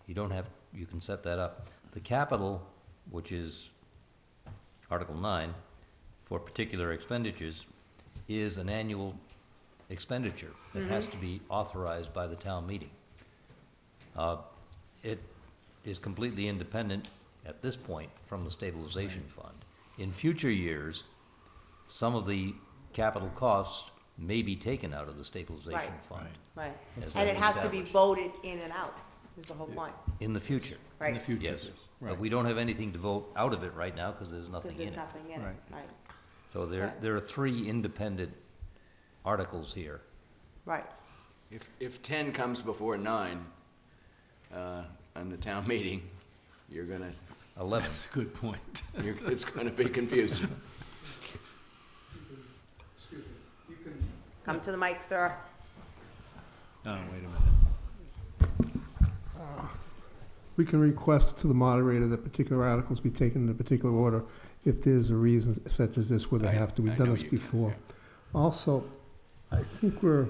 You don't have, you can set that up. The capital, which is Article 9, for particular expenditures, is an annual expenditure that has to be authorized by the town meeting. It is completely independent at this point from the stabilization fund. In future years, some of the capital costs may be taken out of the stabilization Right. fund Right, As and that it was has to be established. voted in and out, is the whole point, in the future. right? Yes, but we don't have anything to vote out of it right now because there's Because nothing in there's it. nothing in it, Right. right, So there Right. are three independent articles here. right. If 10 comes before 9 on the town meeting, you're gonna, 11. Good point. it's gonna be confusing. Come to the mic, sir. Oh, wait a minute. We can request to the moderator that particular articles be taken in a particular order if there's a reason such as this where they have to. We've I done know this you can, before. Also, I think we're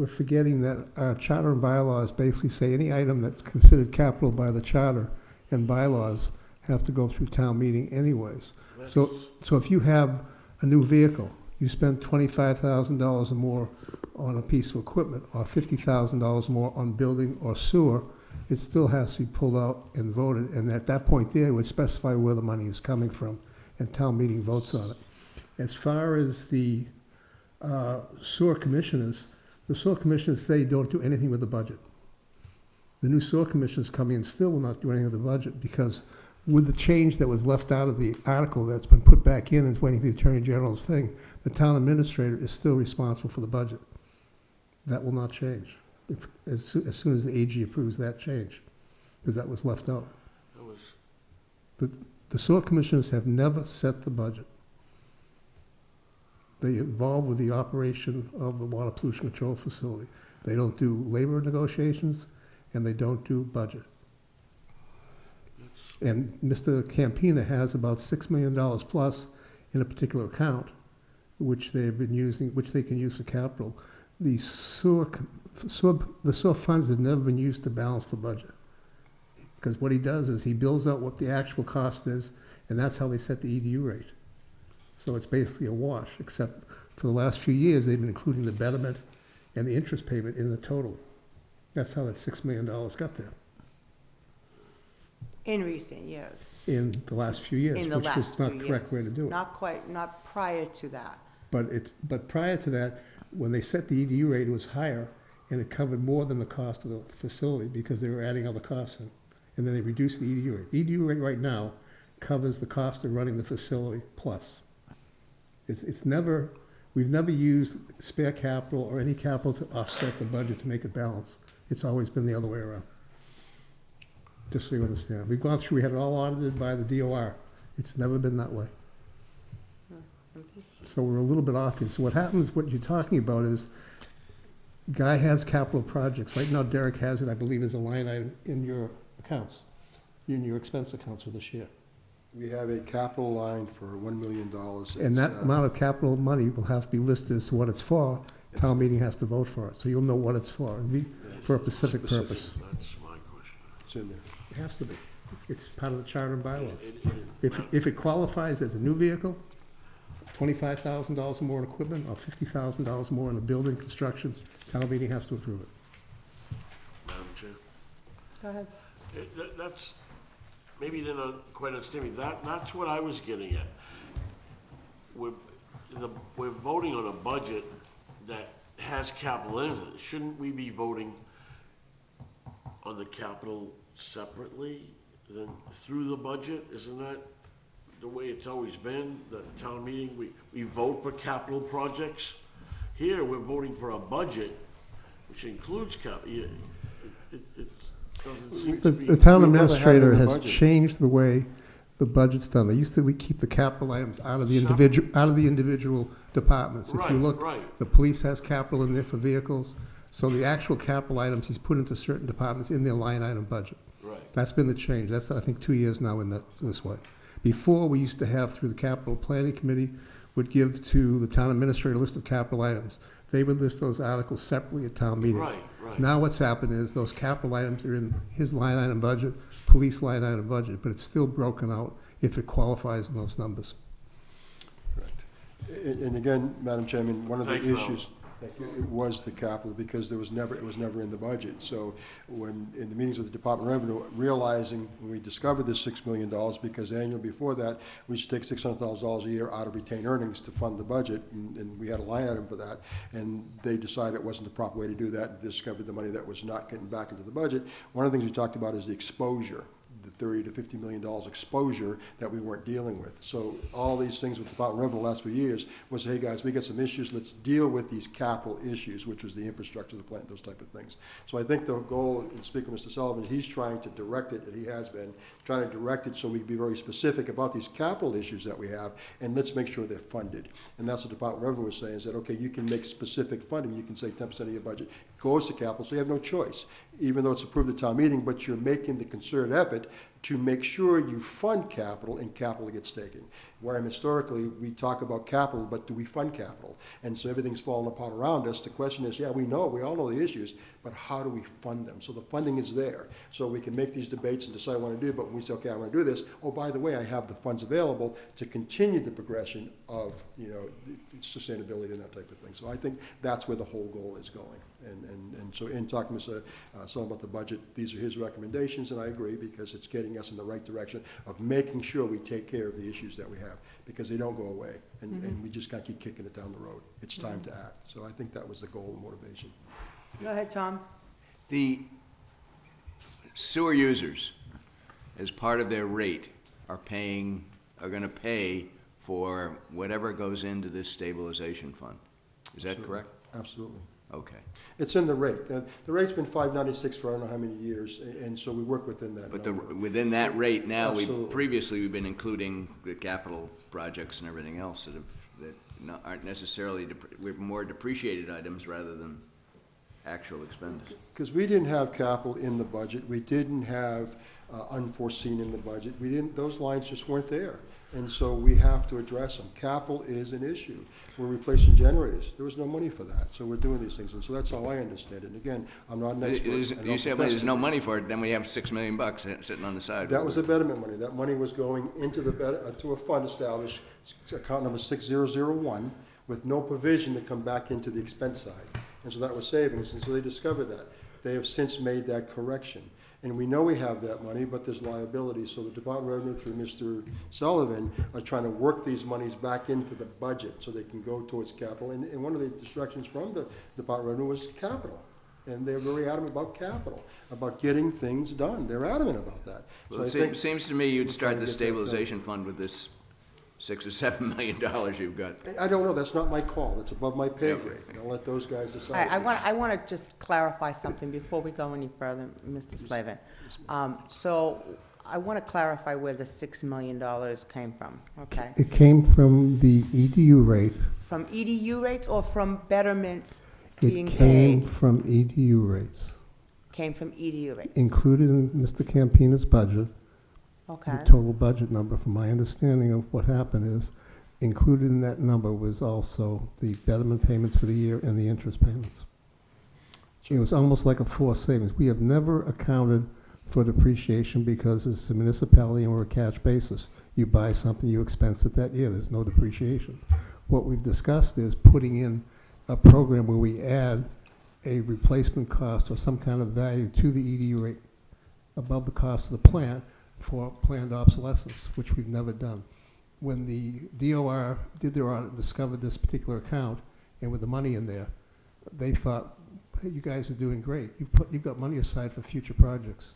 forgetting that our charter and bylaws basically say any item that's considered capital by the charter and bylaws have to go through town meeting anyways. So if you have a new vehicle, you spend $25,000 or more on a piece of equipment, or $50,000 more on building or sewer, it still has to be pulled out and voted, and at that point there, it would specify where the money is coming from, and town meeting votes on it. As far as the sewer commissioners, they don't do anything with the budget. The new sewer commissioners coming in still will not do anything with the budget, because with the change that was left out of the article that's been put back in and is waiting for the Attorney General's thing, the town administrator is still responsible for the budget. That will not change, as soon as the AG approves that change, because that was left out. That was, The sewer commissioners have never set the budget. They involve with the operation of the water pollution control facility. They don't do labor negotiations, and they don't do budget. And Mr. Campina has about $6 million plus in a particular account, which they've been using, which they can use for capital. The sewer funds have never been used to balance the budget. Because what he does is he bills out what the actual cost is, and that's how they set the EDU rate. So it's basically a wash, except for the last few years, they've been including the betterment and the interest payment in the total. That's how that $6 million got there. In recent years. in the last few years, In the which last was not few the correct way years. to do it. Not quite, not prior to that. But prior to that, when they set the EDU rate, it was higher, and it covered more than the cost of the facility, because they were adding other costs in. And then they reduced the EDU rate. The EDU rate right now covers the cost of running the facility plus. It's never, we've never used spare capital or any capital to offset the budget to make it balance. It's always been the other way around. Just so you understand. We've gone through, we had it all audited by the DOR. It's never been that way. So we're a little bit off here. So what happens, what you're talking about is, Guy has capital projects. Right now, Derek has it, I believe, as a line item in your accounts, in your expense accounts for this year. We have a capital line for $1 million. And that It's, amount of capital money will have to be listed as to what it's for. Town meeting has to vote for it, so you'll know what it's for, and be for a specific purpose. That's my question. It's in there. It has to be. It's part of the charter and bylaws. If it qualifies as a new vehicle, $25,000 more in equipment, or $50,000 more in a building construction, town meeting has to approve it. Madam Chair? Go ahead. That's, maybe you didn't quite understand me. That's what I was getting at. We're voting on a budget that has capital in it. Shouldn't we be voting on the capital separately than through the budget? Isn't that the way it's always been? The town meeting, we vote for capital projects. Here, we're voting for a budget which includes it doesn't seem to be. The town We've never had it in administrator the has budget. changed the way the budget's done. They used to keep the capital items out of the individual departments. If you Right, look, right. the police has capital in there for vehicles, so the actual capital items he's put into certain departments in their line item budget. Right. That's been the change. That's, I think, 2 years now in this way. Before, we used to have, through the capital planning committee, would give to the town administrator a list of capital items. They would list those articles separately at town meeting. Right, right. Now what's happened is those capital items are in his line item budget, police line item budget, but it's still broken out if it qualifies in those numbers. Correct. And again, Madam Chairman, one of the Thank you, issues, it was the capital, because it was never in the budget. So when, in the meetings with the Department of Revenue, realizing, when we discovered this $6 million, because annually before that, we used to take $600,000 a year out of retained earnings to fund the budget, and we had a line item for that, and they decided it wasn't the proper way to do that, and discovered the money that was not getting back into the budget. One of the things we talked about is the exposure, the $30 to $50 million exposure that we weren't dealing with. So all these things with the Department of Revenue the last few years was, hey guys, we got some issues, let's deal with these capital issues, which was the infrastructure, the plant, those type of things. So I think the goal, in speaking with Mr. Sullivan, he's trying to direct it, and he has been, trying to direct it so we can be very specific about these capital issues that we have, and let's make sure they're funded. And that's what the Department of Revenue was saying, is that, okay, you can make specific funding, you can say 10% of your budget goes to capital, so you have no choice, even though it's approved at town meeting, but you're making the concerted effort to make sure you fund capital and capital gets taken. Wareham, historically, we talk about capital, but do we fund capital? And so everything's falling apart around us. The question is, yeah, we all know the issues, but how do we fund them? So the funding is there. So we can make these debates and decide what to do, but when we say, okay, I want to do this, oh, by the way, I have the funds available to continue the progression of, sustainability and that type of thing. So I think that's where the whole goal is going. And so in talking to Mr. Sullivan about the budget, these are his recommendations, and I agree, because it's getting us in the right direction of making sure we take care of the issues that we have, because they don't go away, and we just can't keep kicking it down the road. It's time to act. So I think that was the goal and motivation. Go ahead, Tom. The sewer users, as part of their rate, are gonna pay for whatever goes into this stabilization fund. Is that correct? Absolutely. Okay. It's in the rate. The rate's been $5.96 for I don't know how many years, and so we work within that But number. within that rate now, Absolutely. previously we've been including the capital projects and everything else that aren't necessarily, we're more depreciated items rather than actual expenses. Because we didn't have capital in the budget, we didn't have unforeseen in the budget, those lines just weren't there. And so we have to address them. Capital is an issue. We're replacing generators. There was no money for that, so we're doing these things. And so that's how I understand it. And again, I'm not an expert. You said, well, there's no money for it, then we have $6 million sitting on the side. That was the betterment money. That money was going into to a fund established, account number 6001, with no provision to come back into the expense side. And so that was savings, and so they discovered that. They have since made that correction. And we know we have that money, but there's liability, so the Department of Revenue through Mr. Sullivan are trying to work these monies back into the budget so they can go towards capital. And one of the instructions from the Department of Revenue was capital. And they're very adamant about capital, about getting things done. They're adamant about that. So Well, I think it seems to me you'd we're start trying the to get that done. stabilization fund with this $6 or $7 million you've got. I don't know, that's not my call, it's above my pay Yeah. grade. I'll let those guys decide. I want to just clarify something before we go any further, Mr. Slavin. So I want to clarify where the $6 million came from, okay? It came from the EDU rate. From EDU rates or from betterments It being came paid? from EDU rates. Came from EDU rates? Included in Mr. Campina's budget, Okay, the total budget number, from my understanding of what happened is, included in that number was also the betterment payments for the year and the interest payments. It was almost like a forced savings. We have never accounted for depreciation because it's a municipality and we're a cash basis. You buy something, you expense it that year, there's no depreciation. What we've discussed is putting in a program where we add a replacement cost or some kind of value to the EDU rate above the cost of the plant for planned obsolescence, which we've never done. When the DOR did their audit and discovered this particular account, and with the money in there, they thought, hey, you guys are doing great. You've got money aside for future projects.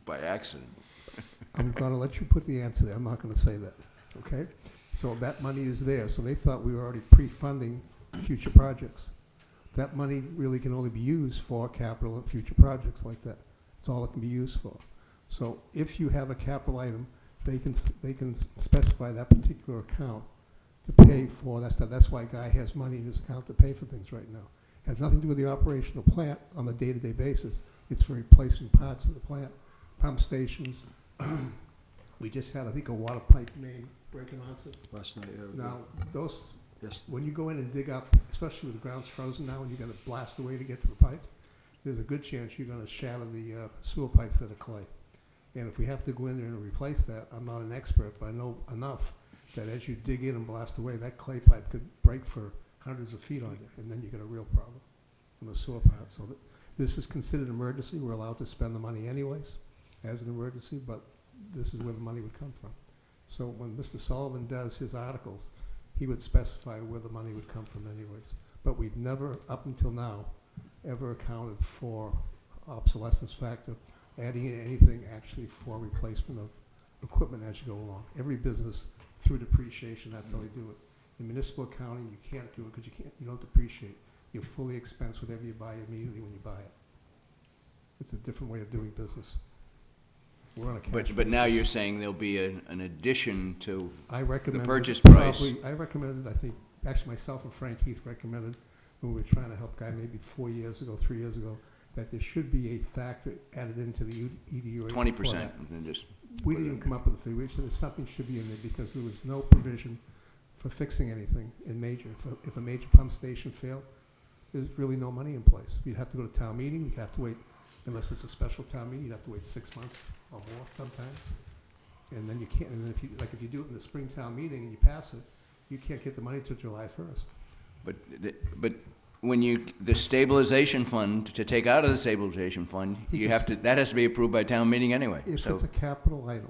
By accident. I'm gonna let you put the answer there. I'm not gonna say that, okay? So that money is there. So they thought we were already pre-funding future projects. That money really can only be used for capital and future projects like that. That's all it can be used for. So if you have a capital item, they can specify that particular account to pay for. That's why Guy has money in his account to pay for things right now. It has nothing to do with the operational plant on a day-to-day basis. It's for replacing parts of the plant, pump stations. We just had, I think, a water pipe main breaking on it. Last night, yeah. Now, those, Yes. when you go in and dig up, especially with the ground's frozen now and you gotta blast away to get to the pipe, there's a good chance you're gonna shatter the sewer pipes that are clay. And if we have to go in there and replace that, I'm not an expert, but I know enough that as you dig in and blast away, that clay pipe could break for hundreds of feet on you, and then you get a real problem on the sewer part. So this is considered an emergency. We're allowed to spend the money anyways as an emergency, but this is where the money would come from. So when Mr. Sullivan does his articles, he would specify where the money would come from anyways. But we've never, up until now, ever accounted for obsolescence factor, adding in anything actually for replacement of equipment as you go along. Every business, through depreciation, that's how they do it. In municipal accounting, you can't do it because you don't depreciate. You fully expense whatever you buy immediately when you buy it. It's a different way of doing business. We're on a cash But now basis. you're saying there'll be an addition to I recommended purchase price. probably- I recommended, I think, actually myself and Frank Heath recommended, when we were trying to help Guy maybe 4 years ago, 3 years ago, that there should be a factor added into the EDU rate. 20%, and then just, We didn't even come up with a figure. We said something should be in there because there was no provision for fixing anything in major. If a major pump station failed, there's really no money in place. You'd have to go to town meeting. You'd have to wait, unless it's a special town meeting, you'd have to wait 6 months or more sometimes. And then you can't, and then if you do it in the spring town meeting and you pass it, you can't get the money till July 1st. but when the stabilization fund, to take out of the stabilization fund, that has to be approved by town meeting anyway. If So it's a capital item,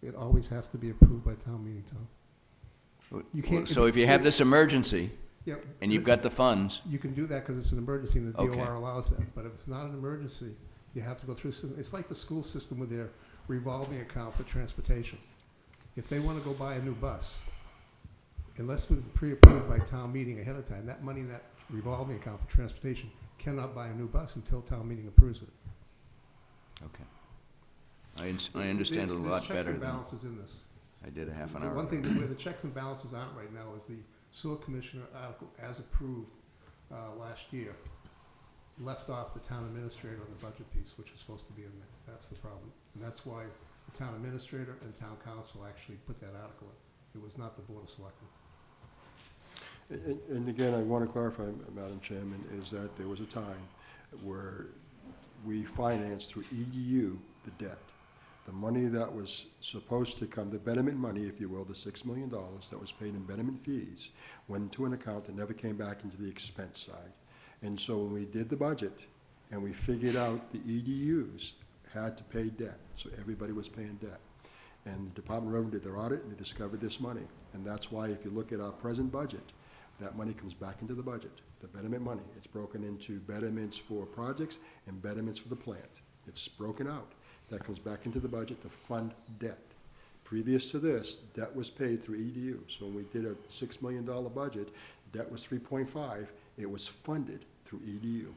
it always has to be approved by town meeting, Tom. You can't. So if you have this emergency, Yeah, and you've got the funds, you can do that because it's an emergency and the Okay. DOR allows that. But if it's not an emergency, you have to go through, it's like the school system with their revolving account for transportation. If they want to go buy a new bus, unless we're pre-approved by town meeting ahead of time, that money in that revolving account for transportation cannot buy a new bus until town meeting approves it. okay. I understand it a lot There's checks better and than balances in this. I did a half an The hour one ago. thing where the checks and balances aren't right now is the sewer commissioner article, as approved last year, left off the town administrator on the budget piece, which is supposed to be in there. That's the problem. And that's why the town administrator and town council actually put that article in. It was not the Board of Selectmen. And again, I want to clarify, Madam Chairman, is that there was a time where we financed through EDU the debt. The money that was supposed to come, the betterment money, if you will, the $6 million that was paid in betterment fees, went into an account that never came back into the expense side. And so when we did the budget, and we figured out the EDUs had to pay debt, so everybody was paying debt. And the Department of Revenue did their audit, and they discovered this money. And that's why if you look at our present budget, that money comes back into the budget, the betterment money. It's broken into betterments for projects and betterments for the plant. It's broken out. That comes back into the budget to fund debt. Previous to this, debt was paid through EDU. So when we did a $6 million budget, debt was 3.5. It was funded through EDU.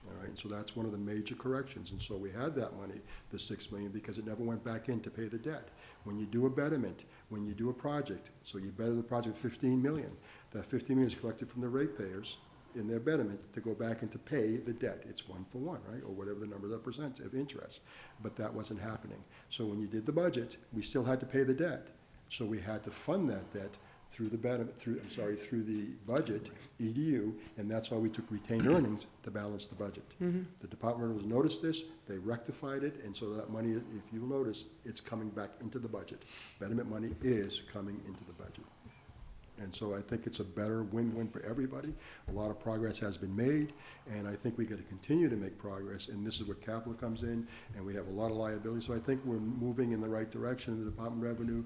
All right, so that's one of the major corrections. And so we had that money, the $6 million, because it never went back in to pay the debt. When you do a betterment, when you do a project, so you better the project $15 million, that $15 million is collected from the ratepayers in their betterment to go back and to pay the debt. It's 1 for 1, right, or whatever the number that percent of interest. But that wasn't happening. So when you did the budget, we still had to pay the debt. So we had to fund that debt through the betterment, through the budget, EDU, and that's why we took retained earnings to balance the budget. The Department of noticed this, they rectified it, and so that money, if you'll notice, it's coming back into the budget. Betterment money is coming into the budget. And so I think it's a better win-win for everybody. A lot of progress has been made, and I think we got to continue to make progress, and this is where capital comes in, and we have a lot of liability. So I think we're moving in the right direction. The Department of Revenue,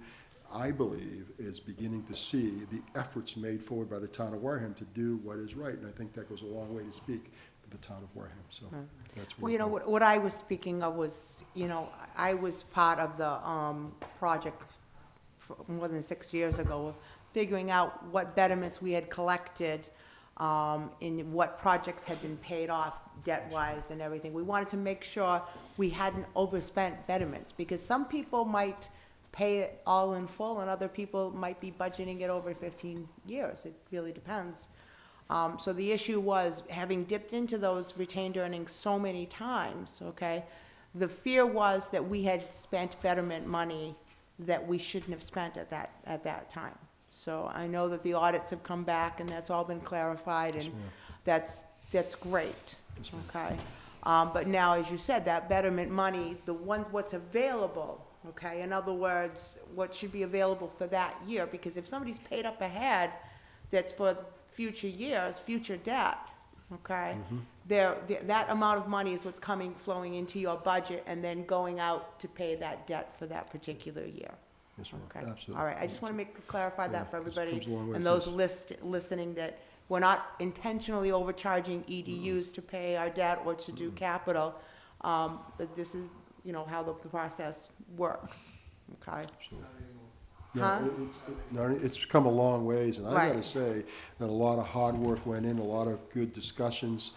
I believe, is beginning to see the efforts made forward by the town of Wareham to do what is right, and I think that goes a long way to speak for the town of Wareham, so that's Well, you know, what I was speaking of was, I was part of the project more than 6 years ago, figuring out what betterments we had collected, in what projects had been paid off debt-wise and everything. We wanted to make sure we hadn't overspent betterments, because some people might pay it all in full, and other people might be budgeting it over 15 years. It really depends. So the issue was, having dipped into those retained earnings so many times, okay, the fear was that we had spent betterment money that we shouldn't have spent at that time. So I know that the audits have come back, and that's all been clarified, and that's great, okay? But now, as you said, that betterment money, what's available, okay, in other words, what should be available for that year, because if somebody's paid up ahead, that's for future years, future debt, okay? That amount of money is what's flowing into your budget, and then going out to pay that debt for that particular year. Yes, ma'am. Okay. Absolutely. All right, I just want to clarify that for Yeah, 'cause it everybody, comes a long way and those since- listening, that we're not intentionally overcharging EDUs to pay our debt or to do capital, but this is, how the process works, okay? Huh? No, it's come a long ways, and I Right. gotta say that a lot of hard work went in, a lot of good discussions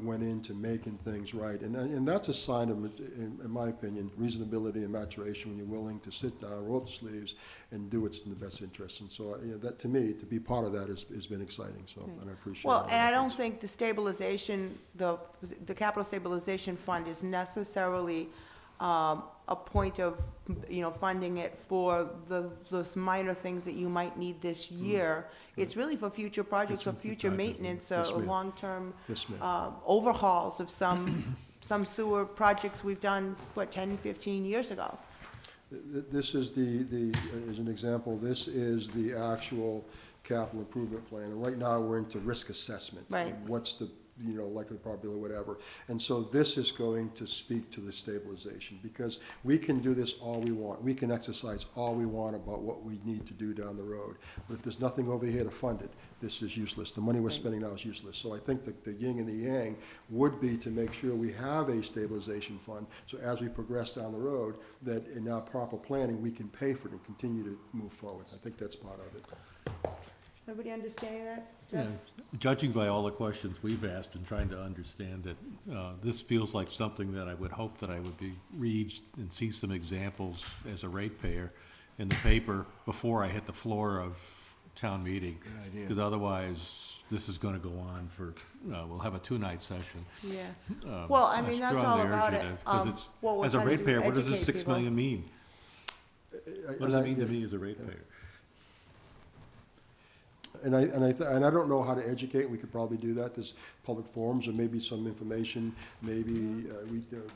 went into making things right. And that's a sign of, in my opinion, reasonability and maturation, when you're willing to sit down, roll up the sleeves, and do what's in the best interest. And so, that, to me, to be part of that has been exciting, so, and I appreciate it. Well, and I don't think the stabilization, the capital stabilization fund is necessarily a point of, funding it for those minor things that you might need this year. It's really for future projects, for future maintenance, Yes, or ma'am. long-term Yes, ma'am. overhauls of some sewer projects we've done, 10, 15 years ago. This is as an example, this is the actual capital improvement plan. And right now, we're into risk assessment. Right. What's the, likely probability, whatever. And so this is going to speak to the stabilization, because we can do this all we want. We can exercise all we want about what we need to do down the road. But if there's nothing over here to fund it, this is useless. The money we're spending now is useless. So I think the yin and the yang would be to make sure we have a stabilization fund, so as we progress down the road, that in our proper planning, we can pay for it and continue to move forward. I think that's part of it. Everybody understanding that? Yeah, Jeff? judging by all the questions we've asked and trying to understand it, this feels like something that I would hope that I would read and see some examples as a ratepayer in the paper before I hit the floor of town meeting. Good idea. Because otherwise, this is gonna go on for, we'll have a 2-night session. Yeah. Well, I mean, that's all strongly about urge it. you to- 'cause it's- What we're as a trying to do is ratepayer, what does this educate 6 people. million mean? What does it mean to me as a ratepayer? And I don't know how to educate. We could probably do that. There's public forums, or maybe some information. Maybe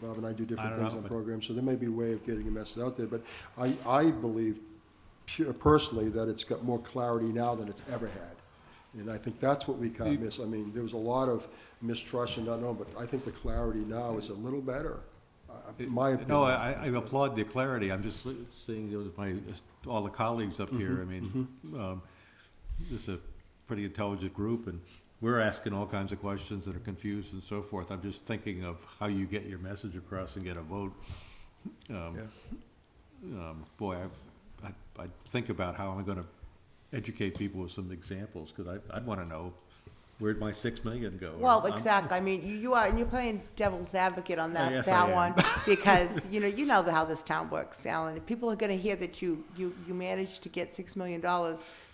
Bob and I do I different don't things know, on but- programs, so there may be a way of getting a message out there. But I believe personally that it's got more clarity now than it's ever had. And I think that's what we can't miss. I mean, there was a lot of mistrust and unknown, but I think the clarity now is a little better, in my opinion. No, I applaud the clarity. I'm just seeing all the colleagues up here. I mean, this is a pretty intelligent group, and we're asking all kinds of questions that are confused and so forth. I'm just thinking of how you get your message across and get a vote. Boy, I think about how I'm gonna educate people with some examples, because I'd wanna know, where'd my 6 million go? Well, exactly. I mean, you are, and you're playing devil's advocate on that, Yes, that I am. one, because, you know how this town works, Alan. If people are gonna hear that you managed to get $6 million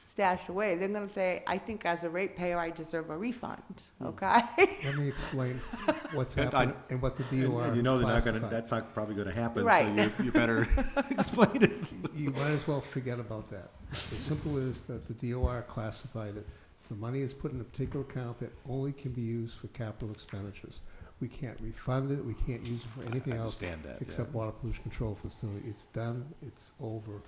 stashed away, they're gonna say, I think as a ratepayer, I deserve a refund, okay? Let me explain what's And happening and what the DOR And you know they're not gonna, classified. that's not probably gonna happen, so Right. you better explain it. You might as well forget about that. The simple is that the DOR classified it. The money is put in a particular account that only can be used for capital expenditures. We can't refund it, we can't use it for anything I else understand that, except yeah. water pollution control facility. It's done, it's over.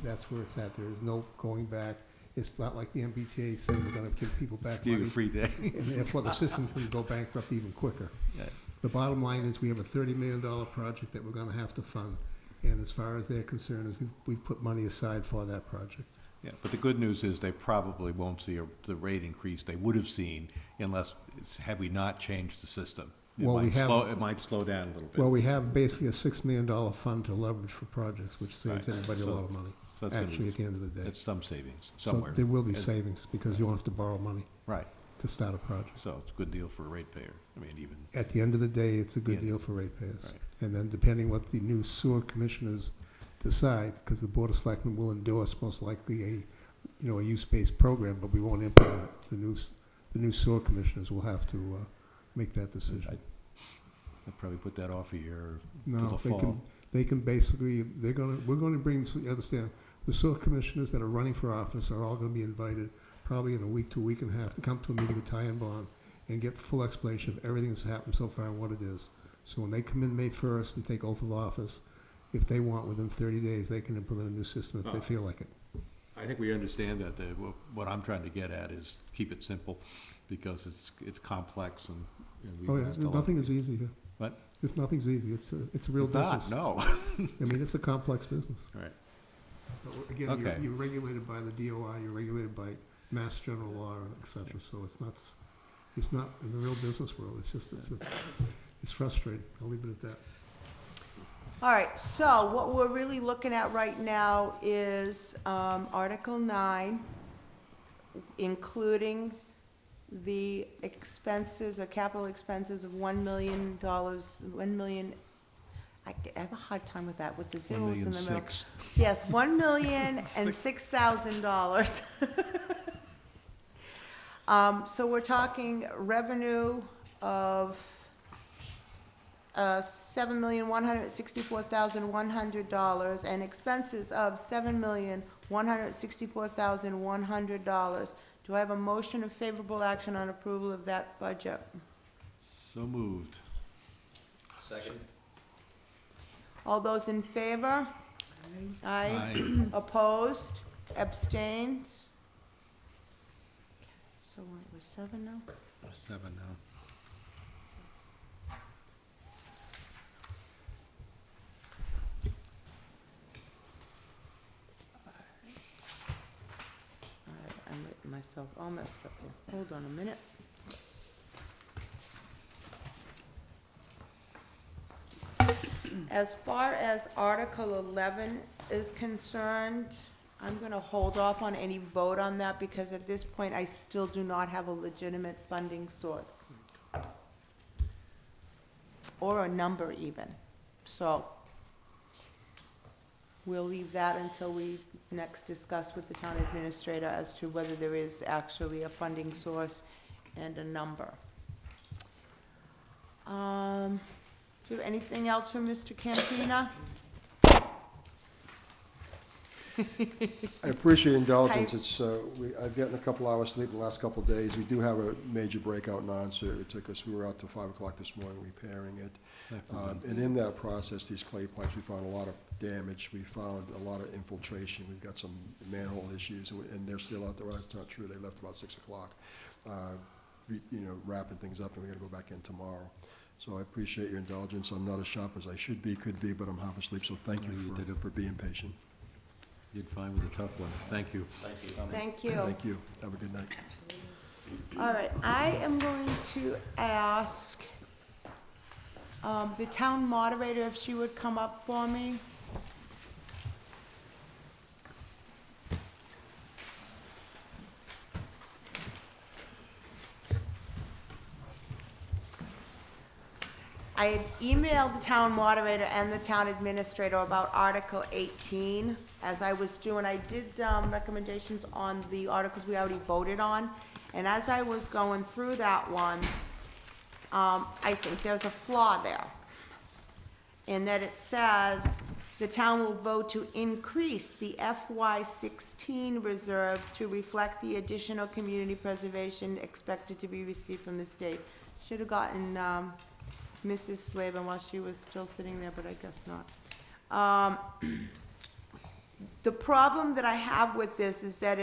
That's where it's at. There is no going back. It's not like the MBTA saying we're gonna give people back Give you money. a free day. And therefore, the system can go bankrupt even quicker. Yeah. The bottom line is, we have a $30 million project that we're gonna have to fund. And as far as they're concerned, is we've put money aside for that project. Yeah, but the good news is they probably won't see the rate increase they would have seen unless, had we not changed the system. Well, we have- It might slow down a little bit. Well, we have basically a $6 million fund to leverage for projects, which saves Right. everybody a So- lot of money, so that's gonna actually, be- at the end of the day. It's some savings So somewhere. there will be And- savings, because you won't have to borrow money Right, to start a project. so it's a good deal for a ratepayer. I mean, even, At the end of the day, it's a good Yeah. deal for ratepayers. Right. And then depending what the new sewer commissioners decide, because the Board of Selectmen will endorse most likely a use-based program, but we won't implement it. The new sewer commissioners will have to make that decision. I'd probably put that off a year No, till the fall. they can basically, we're gonna bring, so you understand, the sewer commissioners that are running for office are all gonna be invited, probably in a week to a week and a half, to come to a meeting with Ty and Bond and get the full explanation of everything that's happened so far and what it is. So when they come in May 1st and take oath of office, if they want, within 30 days, they can implement a new system if they feel like it. I think we understand that. What I'm trying to get at is keep it simple, because it's complex and we Oh, yeah, have to. nothing is easy here. What? Nothing's easy. It's a real It's not, business. no. I mean, it's a complex business. Right. But again, Okay. you're regulated by the DOI, you're regulated by Mass General Law, and et cetera, so it's not in the real business world, it's frustrating, I'll leave it at that. All right, so what we're really looking at right now is Article 9, including the expenses or capital expenses of $1 million, I have a hard time with that, with the zeros in the middle. 1,000,006. Yes, $1,006,000. So we're talking revenue of $7,164,100 and expenses of $7,164,100. Do I have a motion of favorable action on approval of that budget? So moved. Second. All those in favor? Aye. Opposed? Abstained? So we're 7 now? 7 now. I'm getting myself all messed up here. Hold on a minute. As far as Article 11 is concerned, I'm going to hold off on any vote on that because at this point, I still do not have a legitimate funding source. Or a number even. So we'll leave that until we next discuss with the town administrator as to whether there is actually a funding source and a number. Do you have anything else from Mr. Campina? I appreciate your indulgence. It's, I've gotten a couple hours sleep in the last couple of days. We do have a major breakout in onset. We were out till 5 o'clock this morning repairing it. And in that process, these clay pipes, we found a lot of damage. We found a lot of infiltration. We've got some manhole issues, and they're still out there. Well, that's not true. They left about 6 o'clock, wrapping things up, and we gotta go back in tomorrow. So I appreciate your indulgence. I'm not as sharp as I should be, could be, but I'm half asleep, so thank you for being patient. You did fine with a tough one. Thank you. Thank you. Thank you. Have a good night. All right, I am going to ask the town moderator if she would come up for me. I had emailed the town moderator and the town administrator about Article 18. As I was doing, I did recommendations on the articles we already voted on. And as I was going through that one, I think there's a flaw there. In that it says, the town will vote to increase the FY16 reserves to reflect the additional community preservation expected to be received from the state. Should have gotten Mrs. Slavin while she was still sitting there, but I guess not. The problem that I have with this is that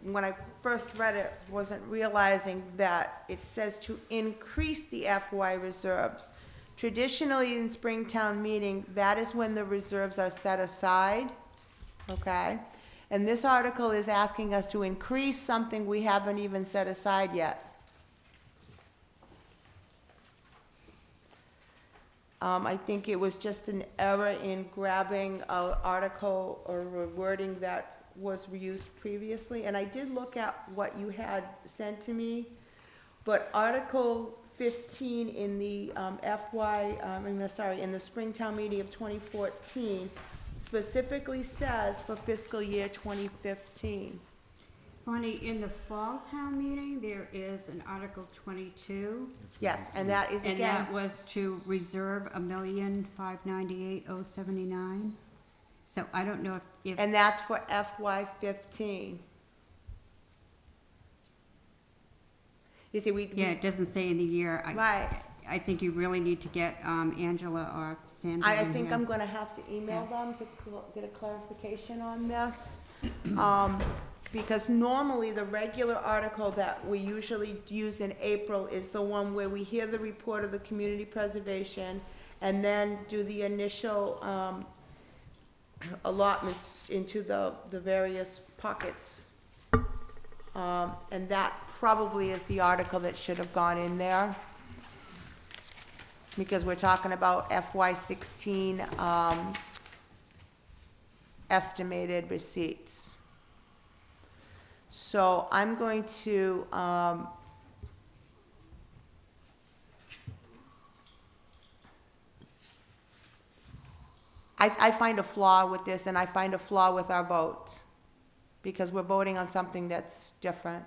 when I first read it, wasn't realizing that it says to increase the FY reserves. Traditionally in Springtown meeting, that is when the reserves are set aside, okay? And this article is asking us to increase something we haven't even set aside yet. I think it was just an error in grabbing an article or a wording that was reused previously. And I did look at what you had sent to me, but Article 15 in the in the Springtown meeting of 2014 specifically says for fiscal year 2015. Bonnie, in the fall town meeting, there is an Article 22. Yes, and that is And again. that was to reserve $1,598,079. So I don't know if. And that's for FY15. You see, Yeah, it doesn't say in the year. Right. I think you really need to get Angela or Sandra I in think here. I'm gonna have to email them to get a clarification on this. Because normally the regular article that we usually use in April is the one where we hear the report of the community preservation and then do the initial allotments into the various pockets. And that probably is the article that should have gone in there. Because we're talking about FY16 estimated receipts. So I'm going to, I find a flaw with this, and I find a flaw with our vote, because we're voting on something that's different.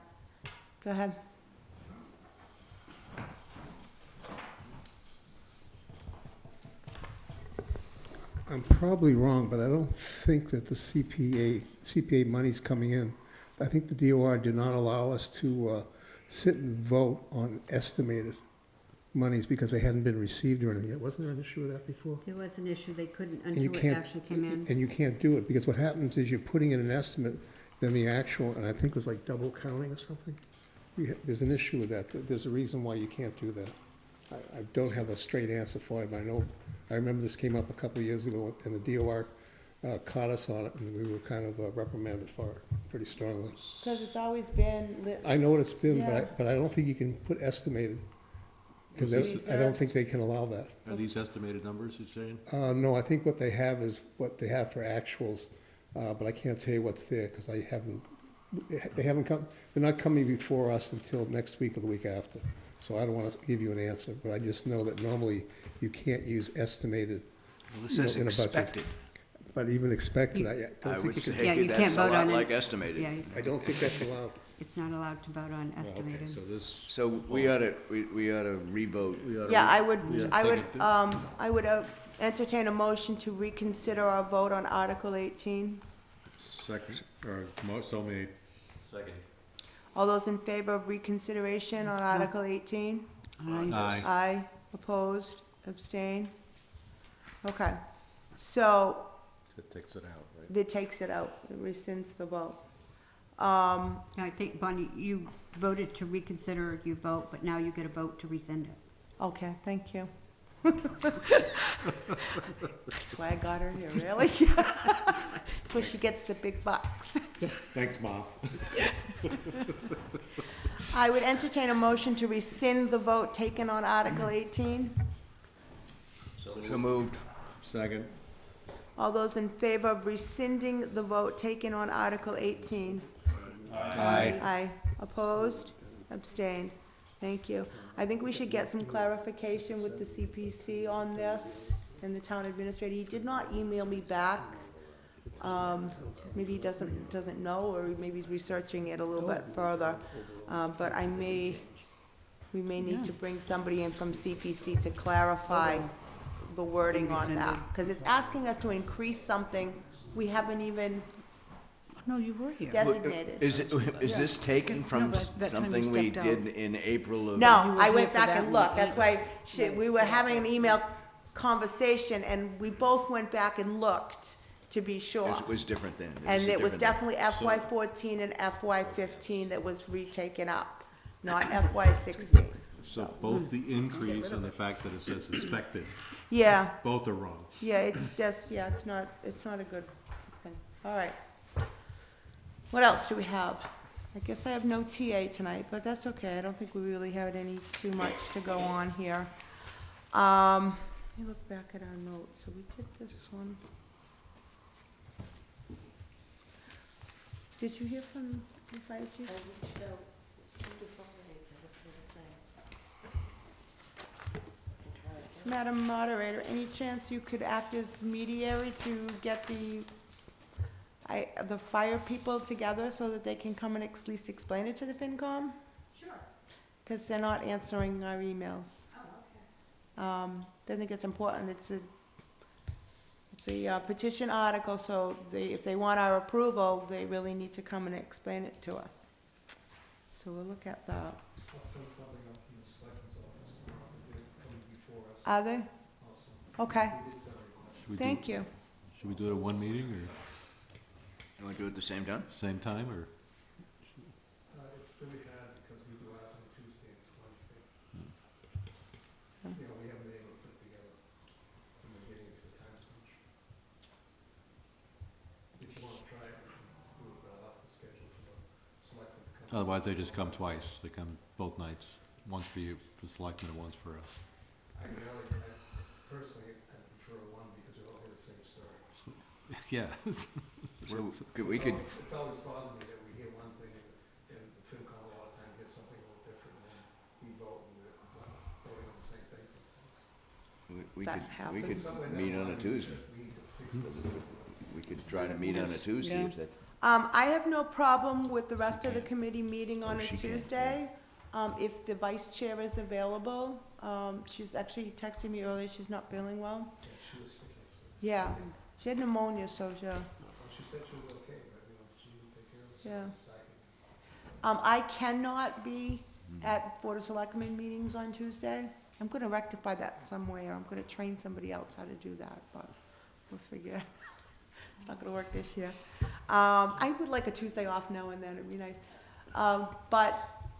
Go ahead. I'm probably wrong, but I don't think that the CPA money's coming in. I think the DOR did not allow us to sit and vote on estimated monies because they hadn't been received or anything yet. Wasn't there an issue with that before? There was an issue, they couldn't And you until it can't- actually came in. And you can't do it, because what happens is you're putting in an estimate, then the actual, and I think it was like double counting or something. There's an issue with that. There's a reason why you can't do that. I don't have a straight answer for it, but I remember this came up a couple of years ago, and the DOR caught us on it, and we were kind of reprimanded for it pretty strongly. Because it's always been. I know what it's been, Yeah. but I don't think you can put estimated, because I don't think they can allow that. Are these estimated numbers you're saying? No, I think what they have is what they have for actuals, but I can't tell you what's there, because they haven't come, they're not coming before us until next week or the week after. So I don't want to give you an answer, but I just know that normally you can't use estimated Well, this says in a budget. expected. But even expected, I I don't would think you can. Yeah, say you can't that's a vote lot on it. like estimated. Yeah, I don't think that's allowed. it's not allowed to vote on Okay, estimated. so this, So we ought to revote. Yeah, I would entertain a motion to reconsider our vote on Article 18. Second, or so made. Second. All those in favor of reconsideration on Article 18? Aye. Aye, opposed, abstain? Okay, so It takes it out, right? it takes it out, it rescinds the vote. I think, Bonnie, you voted to reconsider your vote, but now you get a vote to rescind it. Okay, thank you. That's why I got her here, really? That's where she gets the big bucks. Thanks, Mom. I would entertain a motion to rescind the vote taken on Article 18. So moved. Second. All those in favor of rescinding the vote taken on Article 18? Aye. Aye. Opposed? Abstained? Thank you. I think we should get some clarification with the CPC on this and the town administrator. He did not email me back. Maybe he doesn't know, or maybe he's researching it a little bit further. But we may need to bring somebody in from CPC to clarify the wording on that. Because it's asking us to increase something we haven't even No, you were here. designated. Is this taken from No, but that time you something we stepped out. did in April of? No, You were I here went for back that and one. looked. That's why we were having an email conversation, and we both went back and looked to be sure. It was different then. And it was different then. definitely FY14 and FY15 that was retaken up, not FY16. So both the increase and the fact that it says inspected, Yeah, both are wrong. yeah, it's just, yeah, it's not a good thing. All right. What else do we have? I guess I have no TA tonight, but that's okay. I don't think we really had too much to go on here. Let me look back at our notes. So we did this one. Did you hear from the fire chief? Madam Moderator, any chance you could act as mediator to get the fire people together so that they can come and at least explain it to the FinCom? Sure. Because they're not answering our emails. Oh, They think it's important. It's a petition article, so if they want our approval, they really need to come and explain it to us. So we'll look at that. I'll send something up from the selectmen's office tomorrow, because they're coming before us Are they? also. Okay, We did send a request. Should we thank you. Should we do it at one meeting or You want to do it at the same time? same time or? It's really hard because we do ours on Tuesday and it's Wednesday. You know, we haven't been able to put it together when we're getting into a time crunch. If you want to try it, we can do it, but I'll have to schedule for the selectmen to come. Otherwise, they just come twice. They come both nights. Once for you, for selectmen, and once for us. Personally, I prefer one because we all hear the same story. Yeah. So we could, It's always bothered me that we hear one thing and the FinCom a lot of time hears something a little different and then we vote and we're not voting on the same thing sometimes. we That could happens. meet on a Tuesday. We need to fix this. We could try to meet on a Tuesday if that. I have no problem with the rest of the committee meeting on a she can, Tuesday, if the vice chair is available. She's actually texting me earlier, she's not feeling well. Yeah, she was sick yesterday. Yeah, she had pneumonia, so she, Well, she said she was okay, but you know, she didn't take care of herself. Yeah. I cannot be at Board of Selectmen meetings on Tuesday. I'm gonna rectify that some way, or I'm gonna train somebody else how to do that, but we'll figure. It's not gonna work this year. I would like a Tuesday off now and then, it'd be nice. But,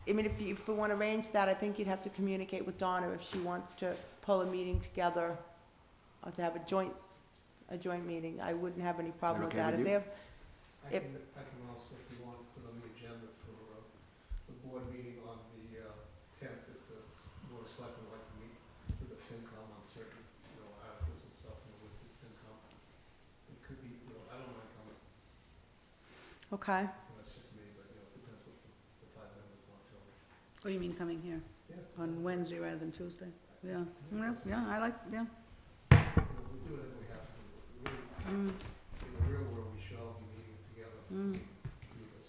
I mean, if we wanna arrange that, I think you'd have to communicate with Donna if she wants to pull a meeting together, or to have a joint meeting. I wouldn't have any problem with okay that. with If they you? have, I can also, if you want, put on the agenda for the board meeting on the 10th, if the Board of Selectmen would like to meet with the FinCom on certain, you know, articles and stuff, and with the FinCom. It could be, you know, I don't mind coming, okay, that's just me, but, you know, it depends what the 5 members want to. Oh, you mean coming here Yeah. on Wednesday rather than Tuesday? Yeah, yeah, I like, yeah. We'll do whatever we have to do. Really, Mm, in the real world, we should all be meeting together to mm. do this.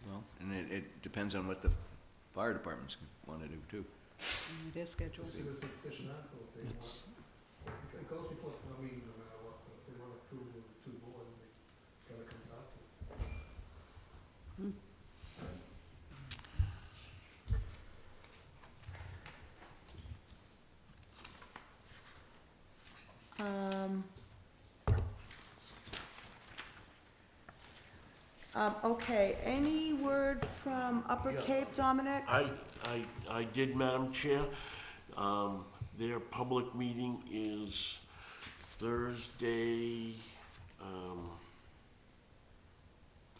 Well, and it depends on what the fire departments want to do too. Their schedule. This is a petition article, if they want, it goes before town meeting no matter what, but if they want to approve of the two boards, they Okay, any word from Upper Cape, Dominic? I did, Madam Chair. Their public meeting is Thursday,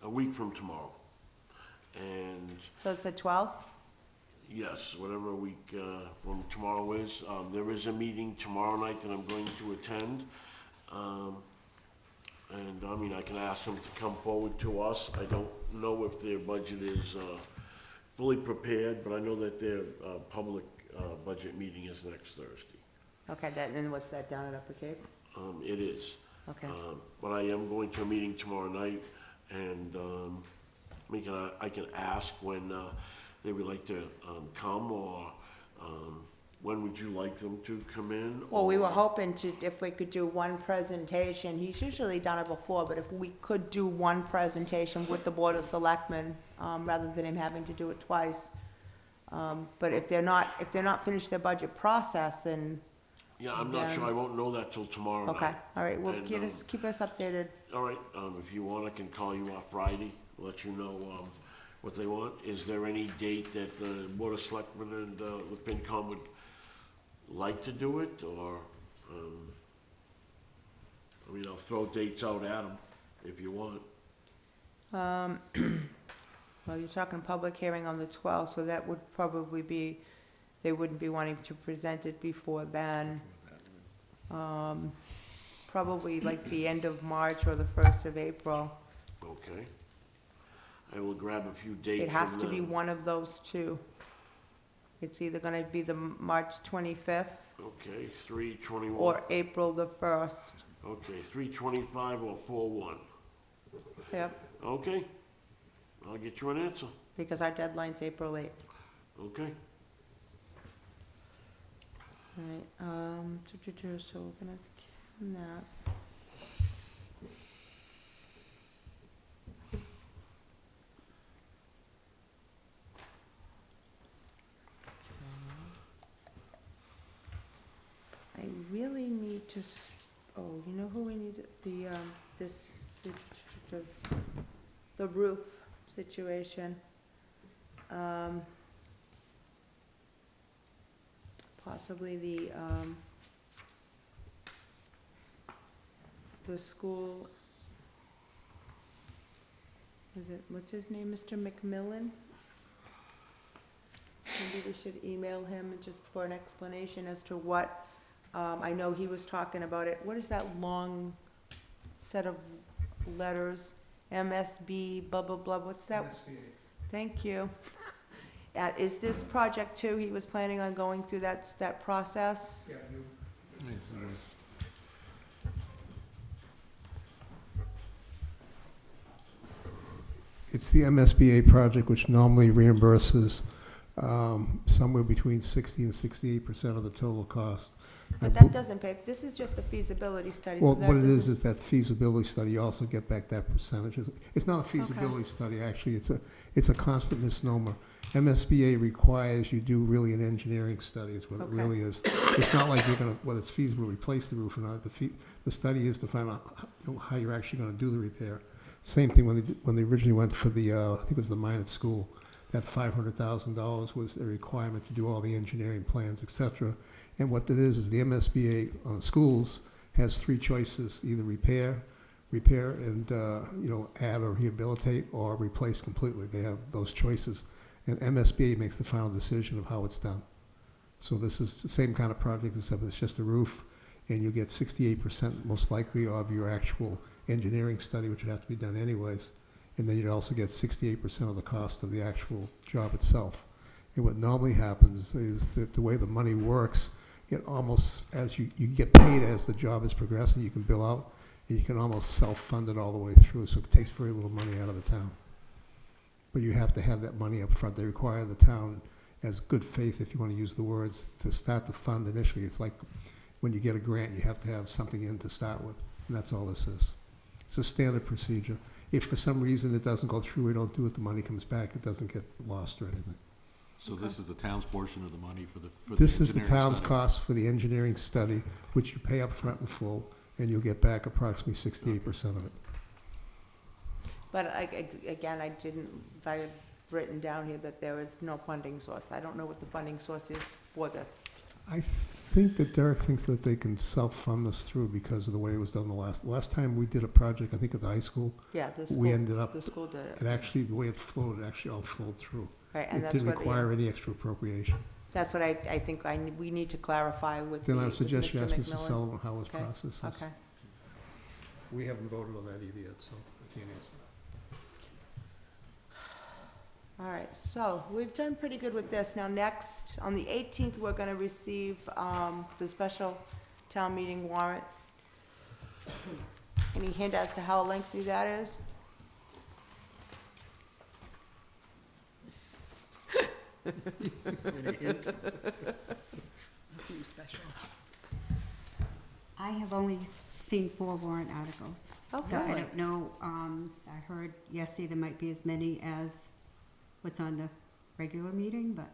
a week from tomorrow. And So it's the 12th? yes, whatever week from tomorrow is. There is a meeting tomorrow night that I'm going to attend. And I mean, I can ask them to come forward to us. I don't know if their budget is fully prepared, but I know that their public budget meeting is next Thursday. Okay, then what's that, down at Upper Cape? It is. Okay. But I am going to a meeting tomorrow night, and I can ask when they would like to come, or when would you like them to come in? Well, we were or- hoping to, if we could do one presentation, he's usually done it before, but if we could do one presentation with the Board of Selectmen, rather than him having to do it twice. But if they're not finished their budget process, then, Yeah, I'm not sure. I won't know that till tomorrow night. okay, all right, well, And, keep us updated. All right, if you want, I can call you on Friday, let you know what they want. Is there any date that the Board of Selectmen and the FinCom would like to do it, or, I mean, I'll throw dates out at them if you want. Well, you're talking public hearing on the 12th, so that would probably be, they wouldn't be wanting to present it before then. Probably like the end of March or the 1st of April. Okay. I will grab a few dates. It has from to be them. one of those two. It's either gonna be the March 25th Okay, 3/21. or April the 1st. Okay, 3/25 or 4/1. Yep, Okay, I'll get you an answer. because our deadline's April 8th. Okay. All right, so we're gonna can that. I really need to, oh, you know who we need, the roof situation. Possibly the school, what's his name, Mr. McMillan? Maybe we should email him just for an explanation as to what, I know he was talking about it, what is that long set of letters? MSB, blah, blah, blah, what's that? Thank you. Is this project too, he was planning on going through that process? Yeah, it's the MSBA project, which normally reimburses somewhere between 60 and 68% of the total cost. But that doesn't pay, this is just the feasibility study. Well, so that what it doesn't- is that feasibility study, you also get back that percentage. It's not a feasibility study, actually, it's a constant misnomer. MSBA requires you do really an engineering study, is what it Okay. really is. It's not like you're gonna, whether it's feasible to replace the roof or not. The study is to find out how you're actually gonna do the repair. Same thing when they originally went for the, I think it was the mine at school, that $500,000 was a requirement to do all the engineering plans, et cetera. And what that is the MSBA on schools has three choices: either repair and add or rehabilitate, or replace completely. They have those choices, and MSBA makes the final decision of how it's done. So this is the same kind of project, except it's just a roof, and you get 68% most likely of your actual engineering study, which would have to be done anyways, and then you'd also get 68% of the cost of the actual job itself. And what normally happens is that the way the money works, it almost, as you get paid as the job is progressing, you can bill out, and you can almost self-fund it all the way through, so it takes very little money out of the town. But you have to have that money up front. They require the town, as good faith, if you want to use the words, to start the fund initially. It's like when you get a grant, you have to have something in to start with, and that's all this is. It's a standard procedure. If for some reason it doesn't go through, we don't do it, the money comes back, it doesn't get lost or anything. So this is the town's portion of the money for the This is the engineering town's study. cost for the engineering study, which you pay up front in full, and you'll get back approximately 68% of it. But again, I had written down here that there is no funding source. I don't know what the funding source is for this. I think that Derek thinks that they can self-fund this through because of the way it was done the last time we did a project, I think at the high school. Yeah, the We school, ended up, the school did it. and actually, the way it flowed, it actually all flowed through. Right, and It that's didn't what, require any extra appropriation. that's what I think we need to clarify with Then I with suggest you Mr. ask Mr. McMillan. Sullivan how his Okay, process is. Okay. We haven't voted on that either yet, so I can't answer that. All right, so we've done pretty good with this. Now, next, on the 18th, we're going to receive the special town meeting warrant. Any hint as to how lengthy that is? I have only seen 4 warrant articles. Oh, So I really? don't know, I heard yesterday there might be as many as what's on the regular meeting, but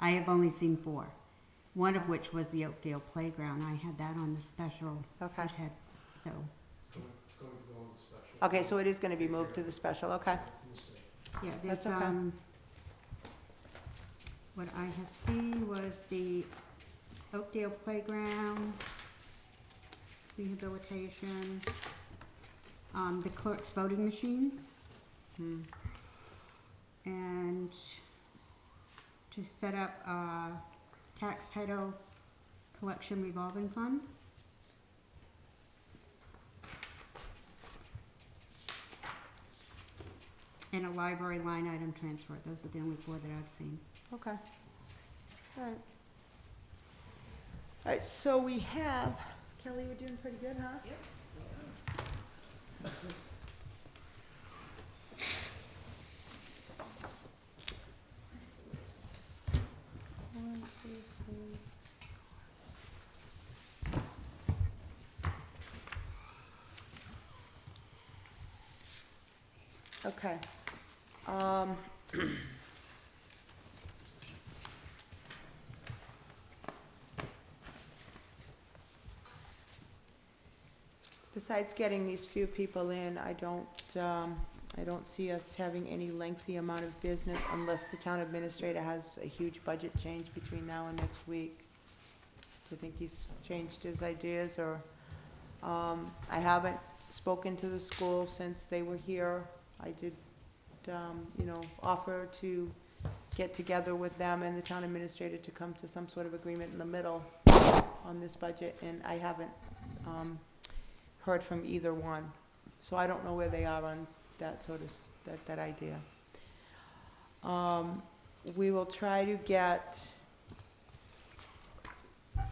I have only seen 4. One of which was the Oakdale Playground. I had that on the special. Okay. It had, so, Okay, so it is going to be moved to the special, okay. yeah, That's there's, okay. what I have seen was the Oakdale Playground, rehabilitation, the clerk's voting machines, Hmm. and to set up a tax title collection revolving fund. And a library line item transfer. Those are the only 4 that I've seen. Okay. All right. All right, so we have, Kelly, we're doing pretty good, huh? Yep. One, two, three. Okay. Besides getting these few people in, I don't see us having any lengthy amount of business unless the town administrator has a huge budget change between now and next week. Do you think he's changed his ideas, or, I haven't spoken to the school since they were here. I did, offer to get together with them and the town administrator to come to some sort of agreement in the middle on this budget, and I haven't, heard from either one. So I don't know where they are on that sort of, that idea. We will try to get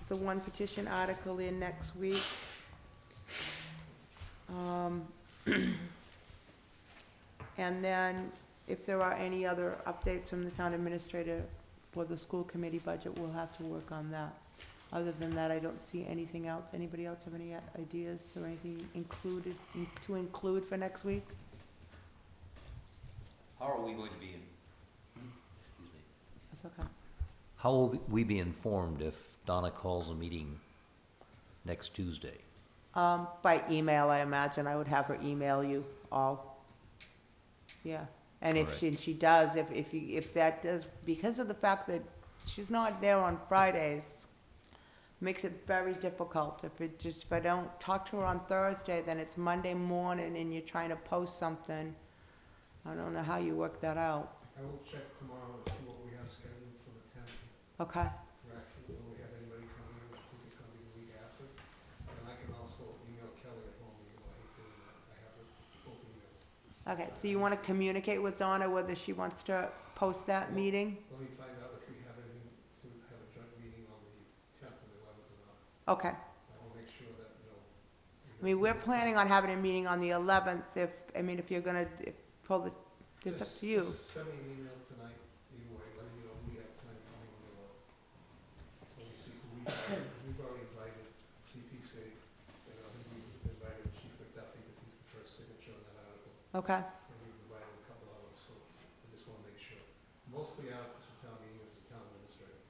the one petition article in next week. And then if there are any other updates from the town administrator for the school committee budget, we'll have to work on that. Other than that, I don't see anything else. Anybody else have any ideas or anything to include for next week? How are we going to be, excuse me, That's okay. how will we be informed if Donna calls a meeting next Tuesday? By email, I imagine. I would have her email you all. Yeah, and if she does, if that does, because of the fact that she's not there on Fridays, makes it very difficult. If I don't talk to her on Thursday, then it's Monday morning and you're trying to post something. I don't know how you work that out. I will check tomorrow and see what we have scheduled for the 10th. Okay, Will we have anybody coming in? I think it's gonna be the week after. And I can also email Kelly at home, even though I hate doing that. I have both emails. okay, so you want to communicate with Donna whether she wants to post that meeting? Let me find out if we have anything to have a joint meeting on the 10th and 11th or not. Okay. I will make sure that, I mean, we're planning on having a meeting on the 11th if you're gonna pull the, it's up to you. Just send me an email tonight, either way, letting me know who we have planned coming on the 11th. Let me see, we've already invited CPC, and I think we've invited Chief McDuffie because he's the first signature on that article. Okay, And we've invited a couple others, so I just want to make sure. Most of the articles for town meeting is the town administrator.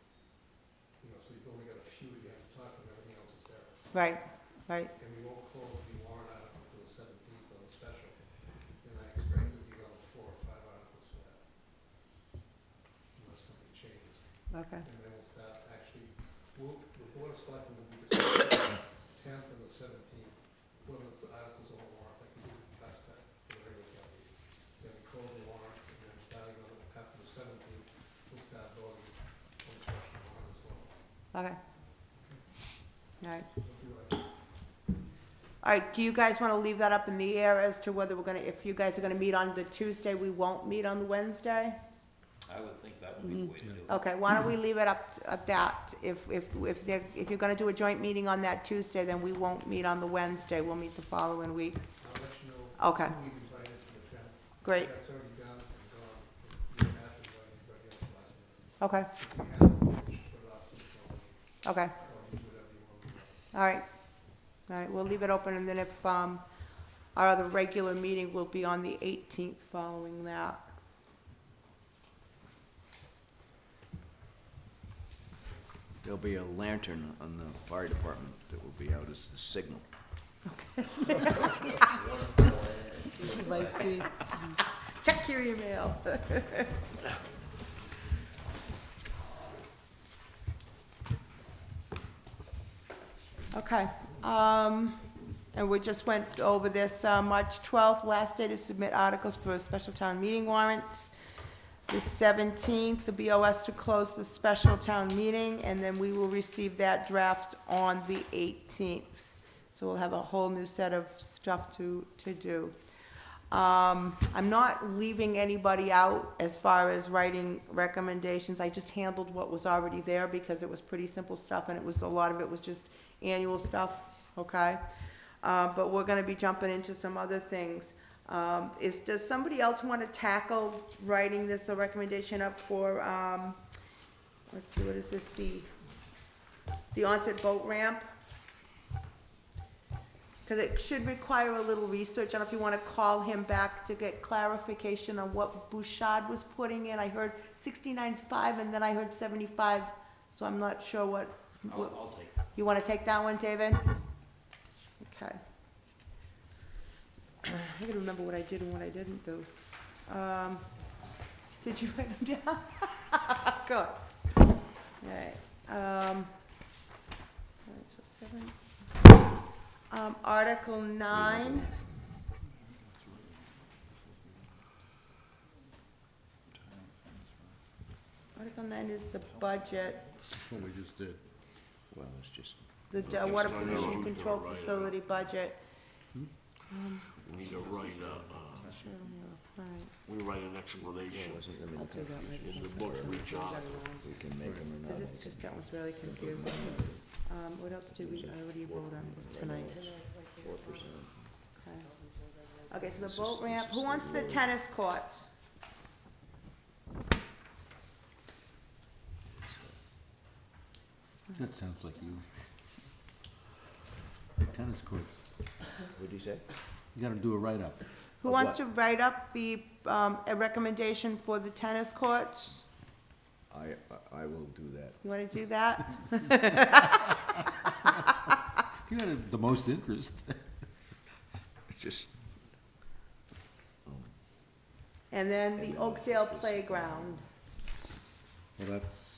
So you've only got a few you have to talk to, everything else is there. right. And we won't close the warrant article until the 17th on the special. And I expect Okay. And then we'll start actually, the Board of Selectmen will be discussing the 10th and the 17th, whether the articles on the warrant, like we did last time for the regular town meeting. Then we close the warrant, and then starting on, after the 17th, we'll start voting on the special warrant as well. Okay. All right. We'll do like All right, do you guys want to leave that up in the air as to whether we're gonna, if you guys are gonna meet on the Tuesday, we won't meet on the Wednesday? I would think that would be the way to do it. Okay, why don't we leave it up at that? If you're gonna do a joint meeting on that Tuesday, then we won't meet on the Wednesday, we'll meet the following week. I'll let you know. Okay. Who we've invited to the 10th. Great, That's already done and gone. We don't have to invite anybody else last minute. okay, If we have, we should put it off to the following week, okay, or do whatever you want to do. all right. All right, we'll leave it open, and then if, our other regular meeting will be on the 18th following that. There'll be a lantern on the fire department that will be out as the signal. I see. Check your email. Okay, and we just went over this, March 12th, last day to submit articles for a special town meeting warrant. The 17th, the BOS to close the special town meeting, and then we will receive that draft on the 18th. So we'll have a whole new set of stuff to do. I'm not leaving anybody out as far as writing recommendations. I just handled what was already there because it was pretty simple stuff, and a lot of it was just annual stuff, okay? But we're gonna be jumping into some other things. Does somebody else want to tackle writing this, a recommendation up for, let's see, what is this, the onset boat ramp? Because it should require a little research. I don't know if you want to call him back to get clarification on what Bouchard was putting in. I heard 69.5 and then I heard 75, so I'm not sure what. I'll take that. You want to take that one, David? Okay. I gotta remember what I did and what I didn't do. Did you write them down? Good. All right. All right, so 7. Article 9. Article 9 is the budget, That's what we just did. Well, it's just, the water pollution control facility budget. We need to write we write an explanation I'll do that later. in the book, reach out. we can make them or Because not. it's just, that was really confusing. What else did we already vote on tonight? 4%. Okay, so the boat ramp, who wants the tennis courts? That sounds like you. Tennis courts. What'd you say? You gotta do a write-up. Who Of wants what? to write up a recommendation for the tennis courts? I will do that. You wanna do that? You had the most interest. It's just, And then the Oakdale Playground. Well, that's.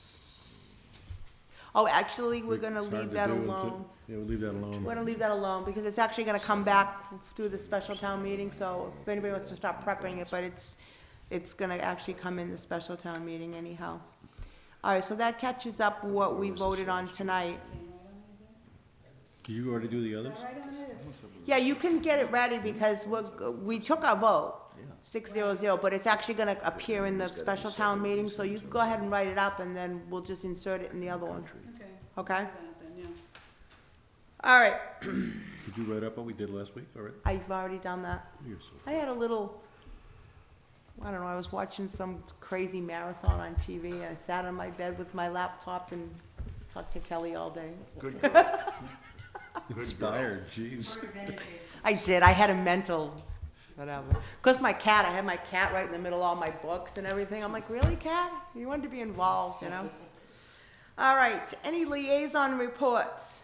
Oh, actually, we're it's gonna hard leave to that do until- alone. Yeah, we'll leave that alone. We're gonna leave that alone, because it's actually gonna come back through the special town meeting, so if anybody wants to start prepping it, but it's gonna actually come in the special town meeting anyhow. All right, so that catches up what we voted on tonight. Did you already do the others? Yeah, you can get it ready, because we took our vote, 6-0-0, but it's actually gonna appear in the special town meeting, so you can go ahead and write it up, and then we'll just insert it in the other one, Okay. okay? That then, yeah. All right, Did you write up what we did last week already? I've already done that. You're so- I had a little, I don't know, I was watching some crazy marathon on TV, and I sat on my bed with my laptop and talked to Kelly all day. Good girl. Inspired, jeez. I did, I had a mental, whatever. Because I had my cat right in the middle of all my books and everything. I'm like, really, cat? You wanted to be involved, you know? All right, any liaison reports?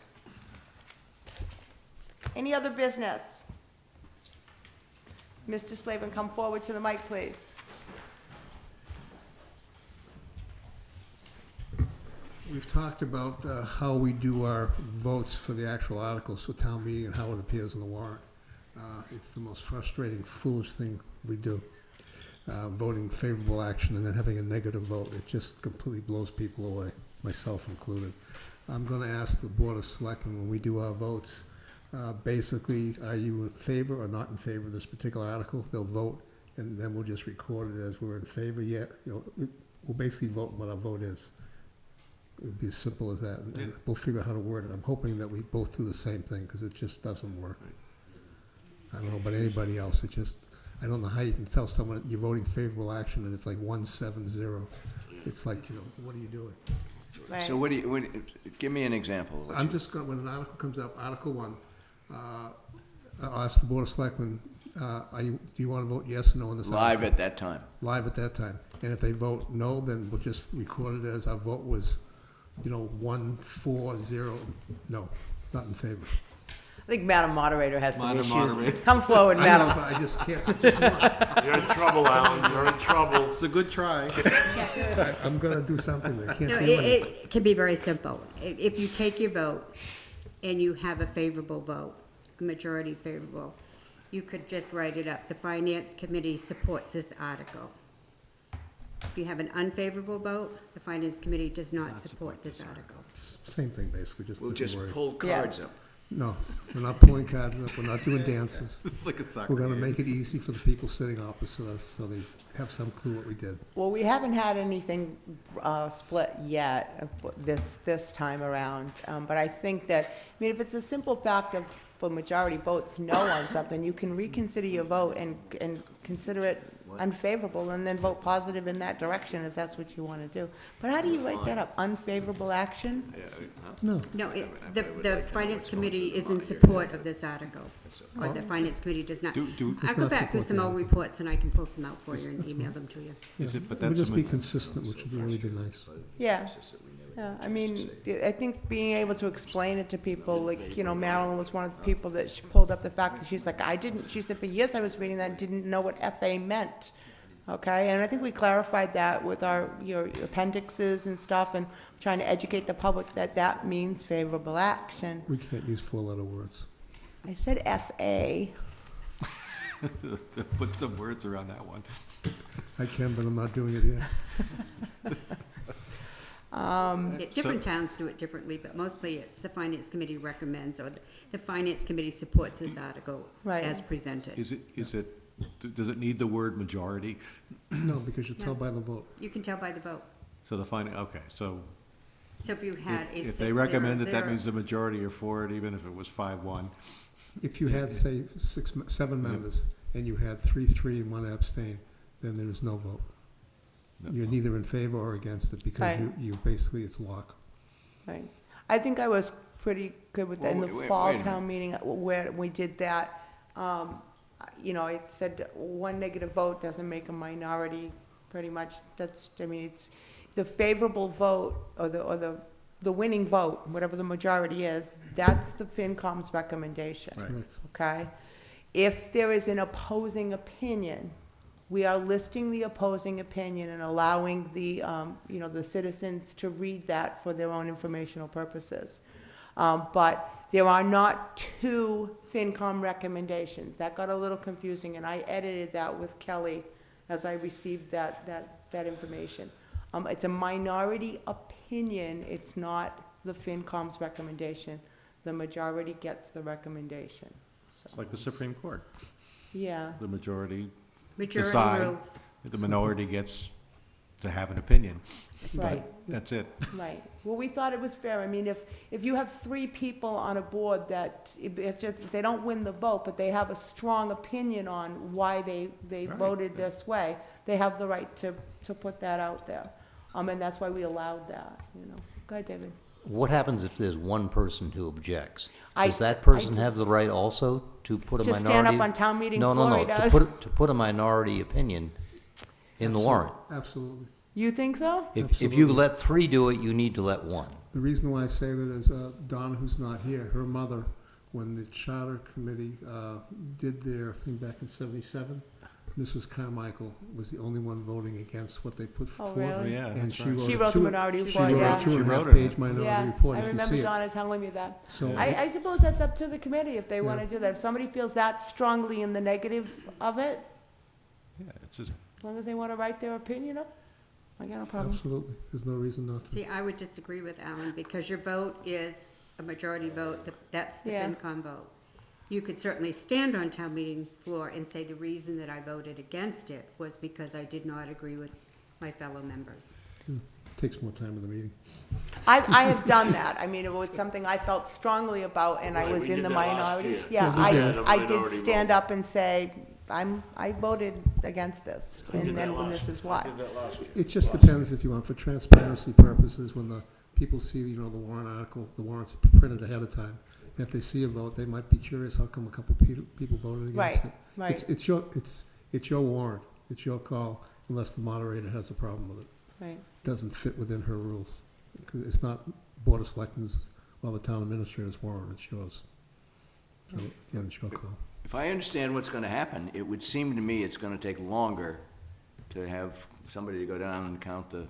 Any other business? Mr. Slavin, come forward to the mic, please. We've talked about how we do our votes for the actual articles for town meeting and how it appears in the warrant. It's the most frustrating, foolish thing we do. Voting favorable action and then having a negative vote. It just completely blows people away, myself included. I'm gonna ask the Board of Selectmen, when we do our votes, basically, are you in favor or not in favor of this particular article? They'll vote, and then we'll just record it as we're in favor yet. We'll basically vote what our vote is. It'd be as simple as that, and we'll figure out how to word it. I'm hoping that we both do the same thing, because it just doesn't work. I don't know about anybody else, I don't know how you can tell someone that you're voting favorable action and it's like 170. It's like, what are you doing? Right. So give me an example. of what I'm you- just going, when an article comes up, Article 1, I'll ask the Board of Selectmen, do you want to vote yes or no on this article? Live at that time. Live at that time. And if they vote no, then we'll just record it as our vote was, 140, no, not in favor. I think Madam Moderator has some Madam issues. Moderator. Come forward, I know, Madam. but I just can't, You're in trouble, Alan, you're in trouble. It's a good try. I'm gonna do something, I can't No, do anything. it can be very simple. If you take your vote and you have a favorable vote, a majority favorable, you could just write it up. The Finance Committee supports this article. If you have an unfavorable vote, the Finance Committee does not support this article. Same thing, basically, just We'll different just wording. pull cards up. No, we're not pulling cards up, we're not doing dances. It's like a soccer We're gonna game. make it easy for the people sitting opposite us, so they have some clue what we did. Well, we haven't had anything split yet this time around, but I think that, if it's a simple fact of for majority votes no on something, you can reconsider your vote and consider it unfavorable and then vote positive in that direction if that's what you want to do. But how do you write that up? Unfavorable action? No, No, the Finance Committee is in support of this article, or the Finance Committee does not. I'll go not back through some support old the reports and I can pull some out for you and email them to you. Is it, but we'll that's, just a be ma- consistent, which would really be nice. Yeah. Yeah, I think being able to explain it to people, like, Marilyn was one of the people that she pulled up the fact that she's like, she said, for years I was reading that and didn't know what FA meant. Okay, and I think we clarified that with your appendixes and stuff, and trying to educate the public that means favorable action. We can't use 4-letter words. I said FA. put some words around that one. I can, but I'm not doing it yet. Different towns do it differently, but mostly it's the Finance Committee recommends, or the Finance Committee supports this article Right. as presented. Does it need the word majority? No, because you tell by the vote. You can tell by the vote. So okay, so So if you had a if they recommend it, that means the majority are for it, even if it was 5-1. If you had, say, 7 members, and you had 3-3 and 1 abstain, then there is no vote. You're neither in favor or against it, because Right. you basically, it's lock. Right. I think I was pretty good with that in the Well, wait fall a minute. town meeting where we did that. It said one negative vote doesn't make a minority, pretty much. It's the favorable vote or the winning vote, whatever the majority is, that's the FinCom's recommendation. Right. Okay? If there is an opposing opinion, we are listing the opposing opinion and allowing the citizens to read that for their own informational purposes. But there are not 2 FinCom recommendations. That got a little confusing, and I edited that with Kelly as I received that information. It's a minority opinion. It's not the FinCom's recommendation. The majority gets the recommendation. It's like the Supreme Court. Yeah. The majority Majority decide, rules. the minority gets to have an opinion. Right. That's it. Right. Well, we thought it was fair. If you have 3 people on a board that, if they don't win the vote, but they have a strong opinion on why they Right. voted this way, they have the right to put that out there. And that's why we allowed that, Go ahead, David. What happens if there's one person who objects? I Does that d- person I d- have the right also to put a To minority? stand up on town meeting No, floor, no, he no, does. to put a minority opinion in the warrant. Absolutely. You think so? If you Absolutely. let 3 do it, you need to let 1. The reason why I say that is Dawn, who's not here, her mother, when the Charter Committee did their thing back in '77, Mrs. Carmichael was the only one voting against what they put Oh, forth. really? Yeah, And that's right. She wrote the minority report, She wrote yeah. a 2.5 it. page minority Yeah, report, I if you remember see it. Donna telling me that. So, I suppose that's up to the committee if they want Yeah. to do that. If somebody feels that strongly in the negative of it, Yeah, it's just, as long as they want to write their opinion up, I got no problem. absolutely, there's no reason not to. See, I would disagree with Alan, because your vote is a majority vote, that's the Yeah. FinCom vote. You could certainly stand on town meeting floor and say the reason that I voted against it was because I did not agree with my fellow members. Takes more time in the meeting. I have done that. I mean, it was something I felt strongly about, and I Right, was we in did the that last minority. year. Yeah, Yeah, we did. I did Minority stand vote. up and say, I voted against this, I did and that then last- this is I why. did that last year. It just depends if you want, for transparency purposes, when the people see, you know, the warrant article, the warrants printed ahead of time. If they see a vote, they might be curious how come a couple people voted against Right, it. right. It's your warrant, it's your call, unless the moderator has a problem with it. Right. Doesn't fit within her rules. 'Cause it's not Board of Selectmen's or the town administrator's warrant, it's yours. So, again, it's your call. If I understand what's gonna happen, it would seem to me it's gonna take longer to have somebody to go down and count the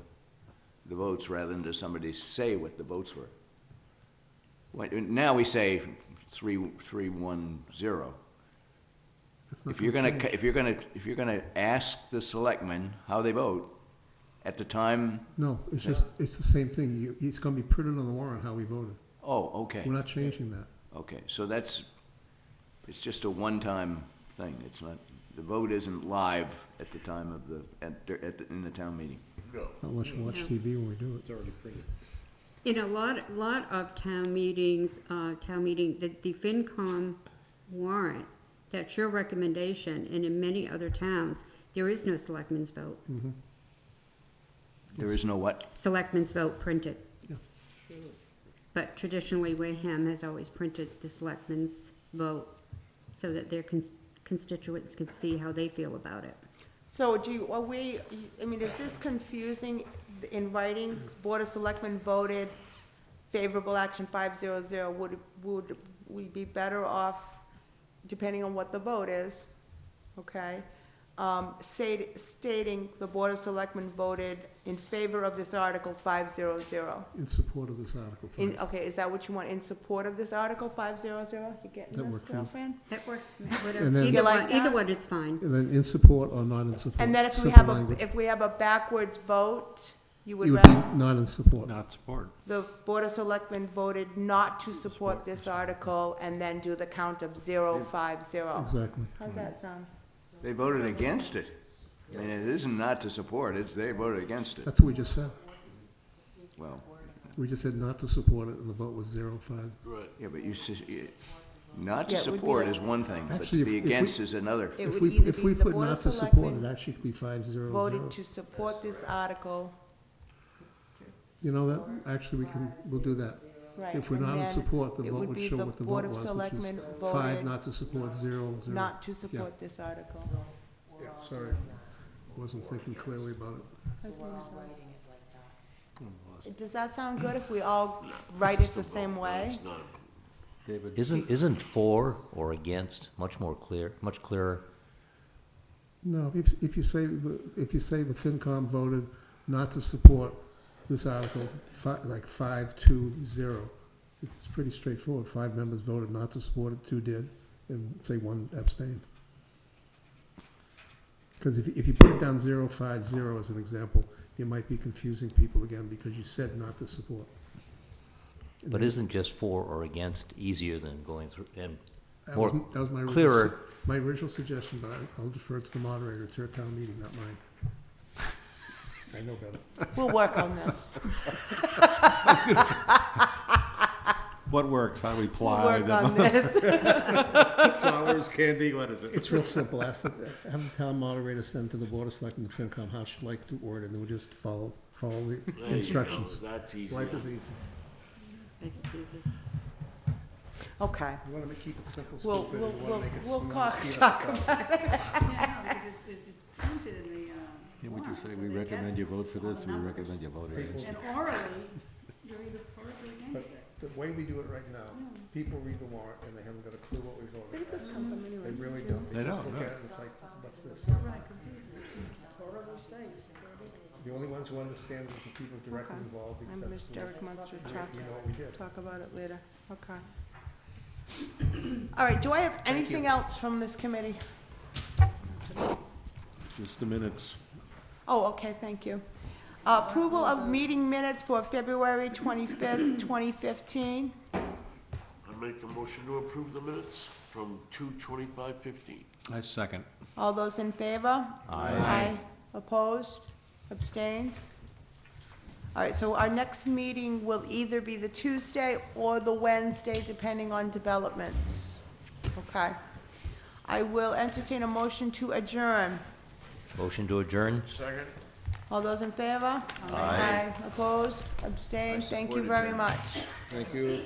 votes rather than to somebody say what the votes were. Now we say 3-1-0. It's not If you're change. if you're gonna ask the selectmen how they vote at the time, No, it's just, it's the same thing. It's gonna be printed on the warrant how we voted. oh, okay. We're not changing that. Okay, so it's just a one-time thing. It's not, the vote isn't live at the time of in the town meeting. Not unless you watch No. TV when we do it. it's already printed. In a lot of town meetings, the FinCom warrant, that's your recommendation, and in many other towns, there is no selectmen's vote. There is no what? Selectmen's vote printed. Yeah. But traditionally, Wareham has always printed the selectmen's vote so that their constituents could see how they feel about it. So I mean, is this confusing in writing? Board of Selectmen voted favorable action 500. Would we be better off, depending on what the vote is, okay? Stating the Board of Selectmen voted in favor of this Article 500. In support of this article. Okay, is that what you want, in support of this Article 500? You getting That this, work for you? girlfriend? That works for me. And then- You like that? Either one is fine. And then in support or not in support. And then if we Simple have language. if we have a backwards vote, you would You would be rather, not in support. Not support. the Board of Selectmen voted not to support this article and then do the count of 050. Exactly. How's that sound? They voted against it. I mean, it isn't not to support, they voted against it. That's what we just said. Well, We just said not to support it, and the vote was 0-5. Right. yeah, but not to Yeah, it would be support a- is one thing, but Actually, to be if we- against is another. It If would we, either if we be the put Board not of to support, it Selectmen actually could be 5-0-0. voted to support this article, You know that? Actually, we'll do that. right? If we're and not in then support, the it vote would would be show the what the Board vote of was, which is Selectmen 5 voted not to support, 0-0. not to support this article. Yeah, sorry. Wasn't thinking clearly about it. Does that sound good if we all write it the same way? It's not. David? Isn't for or against much clearer? No, if you say the FinCom voted not to support this article, like 5-2-0, it's pretty straightforward. 5 members voted not to support it, 2 did, and say 1 abstained. Because if you put it down 0-5-0 as an example, you might be confusing people again because you said not to support. And But then- isn't just for or against easier than going through, and That more was my original clearer? My original suggestion, but I'll defer to the moderator. It's her town meeting, not mine. I know better. We'll work on that. What works? How do we We'll ply work on them? this. Flowers, candy, what is it? It's real simple. Have the town moderator send to the Board of Selectmen, the FinCom, how she'd like to word it, and we'll just follow the There you instructions. go. That's easy. Life is easy. Make it easy. Okay. You wanna keep it simple, We'll, stupid, we'll, and you we'll, wanna make it we'll smooth, talk speed up the about process. Yeah, no, because it's printed in the, Yeah, would you warrant, say so we they recommend get you vote for all this, the or we numbers. recommend you vote against And it? orally, you're either for it or against it. The way we do it right now, people read the warrant and they haven't got a clue what we voted. Where did this come from anyway? They really don't. They They just don't, look no. at it and it's like, but What's this? The only ones who understand is the people directly Okay. involved, because And that's, Mr. Derek wants to we talk, know what we did. talk about it later. Okay. All right, do I have anything else from this committee? Just the minutes. Oh, okay, thank you. Approval of meeting minutes for February 25th, 2015. I make a motion to approve the minutes from 2/25/15. I second. All those in favor? Aye. Opposed? Abstained? All right, so our next meeting will either be the Tuesday or the Wednesday, depending on developments. Okay. I will entertain a motion to adjourn. Motion to adjourn? Second? All those in favor? Aye. Opposed? Abstained? Thank you support very adjourn. much. Thank you.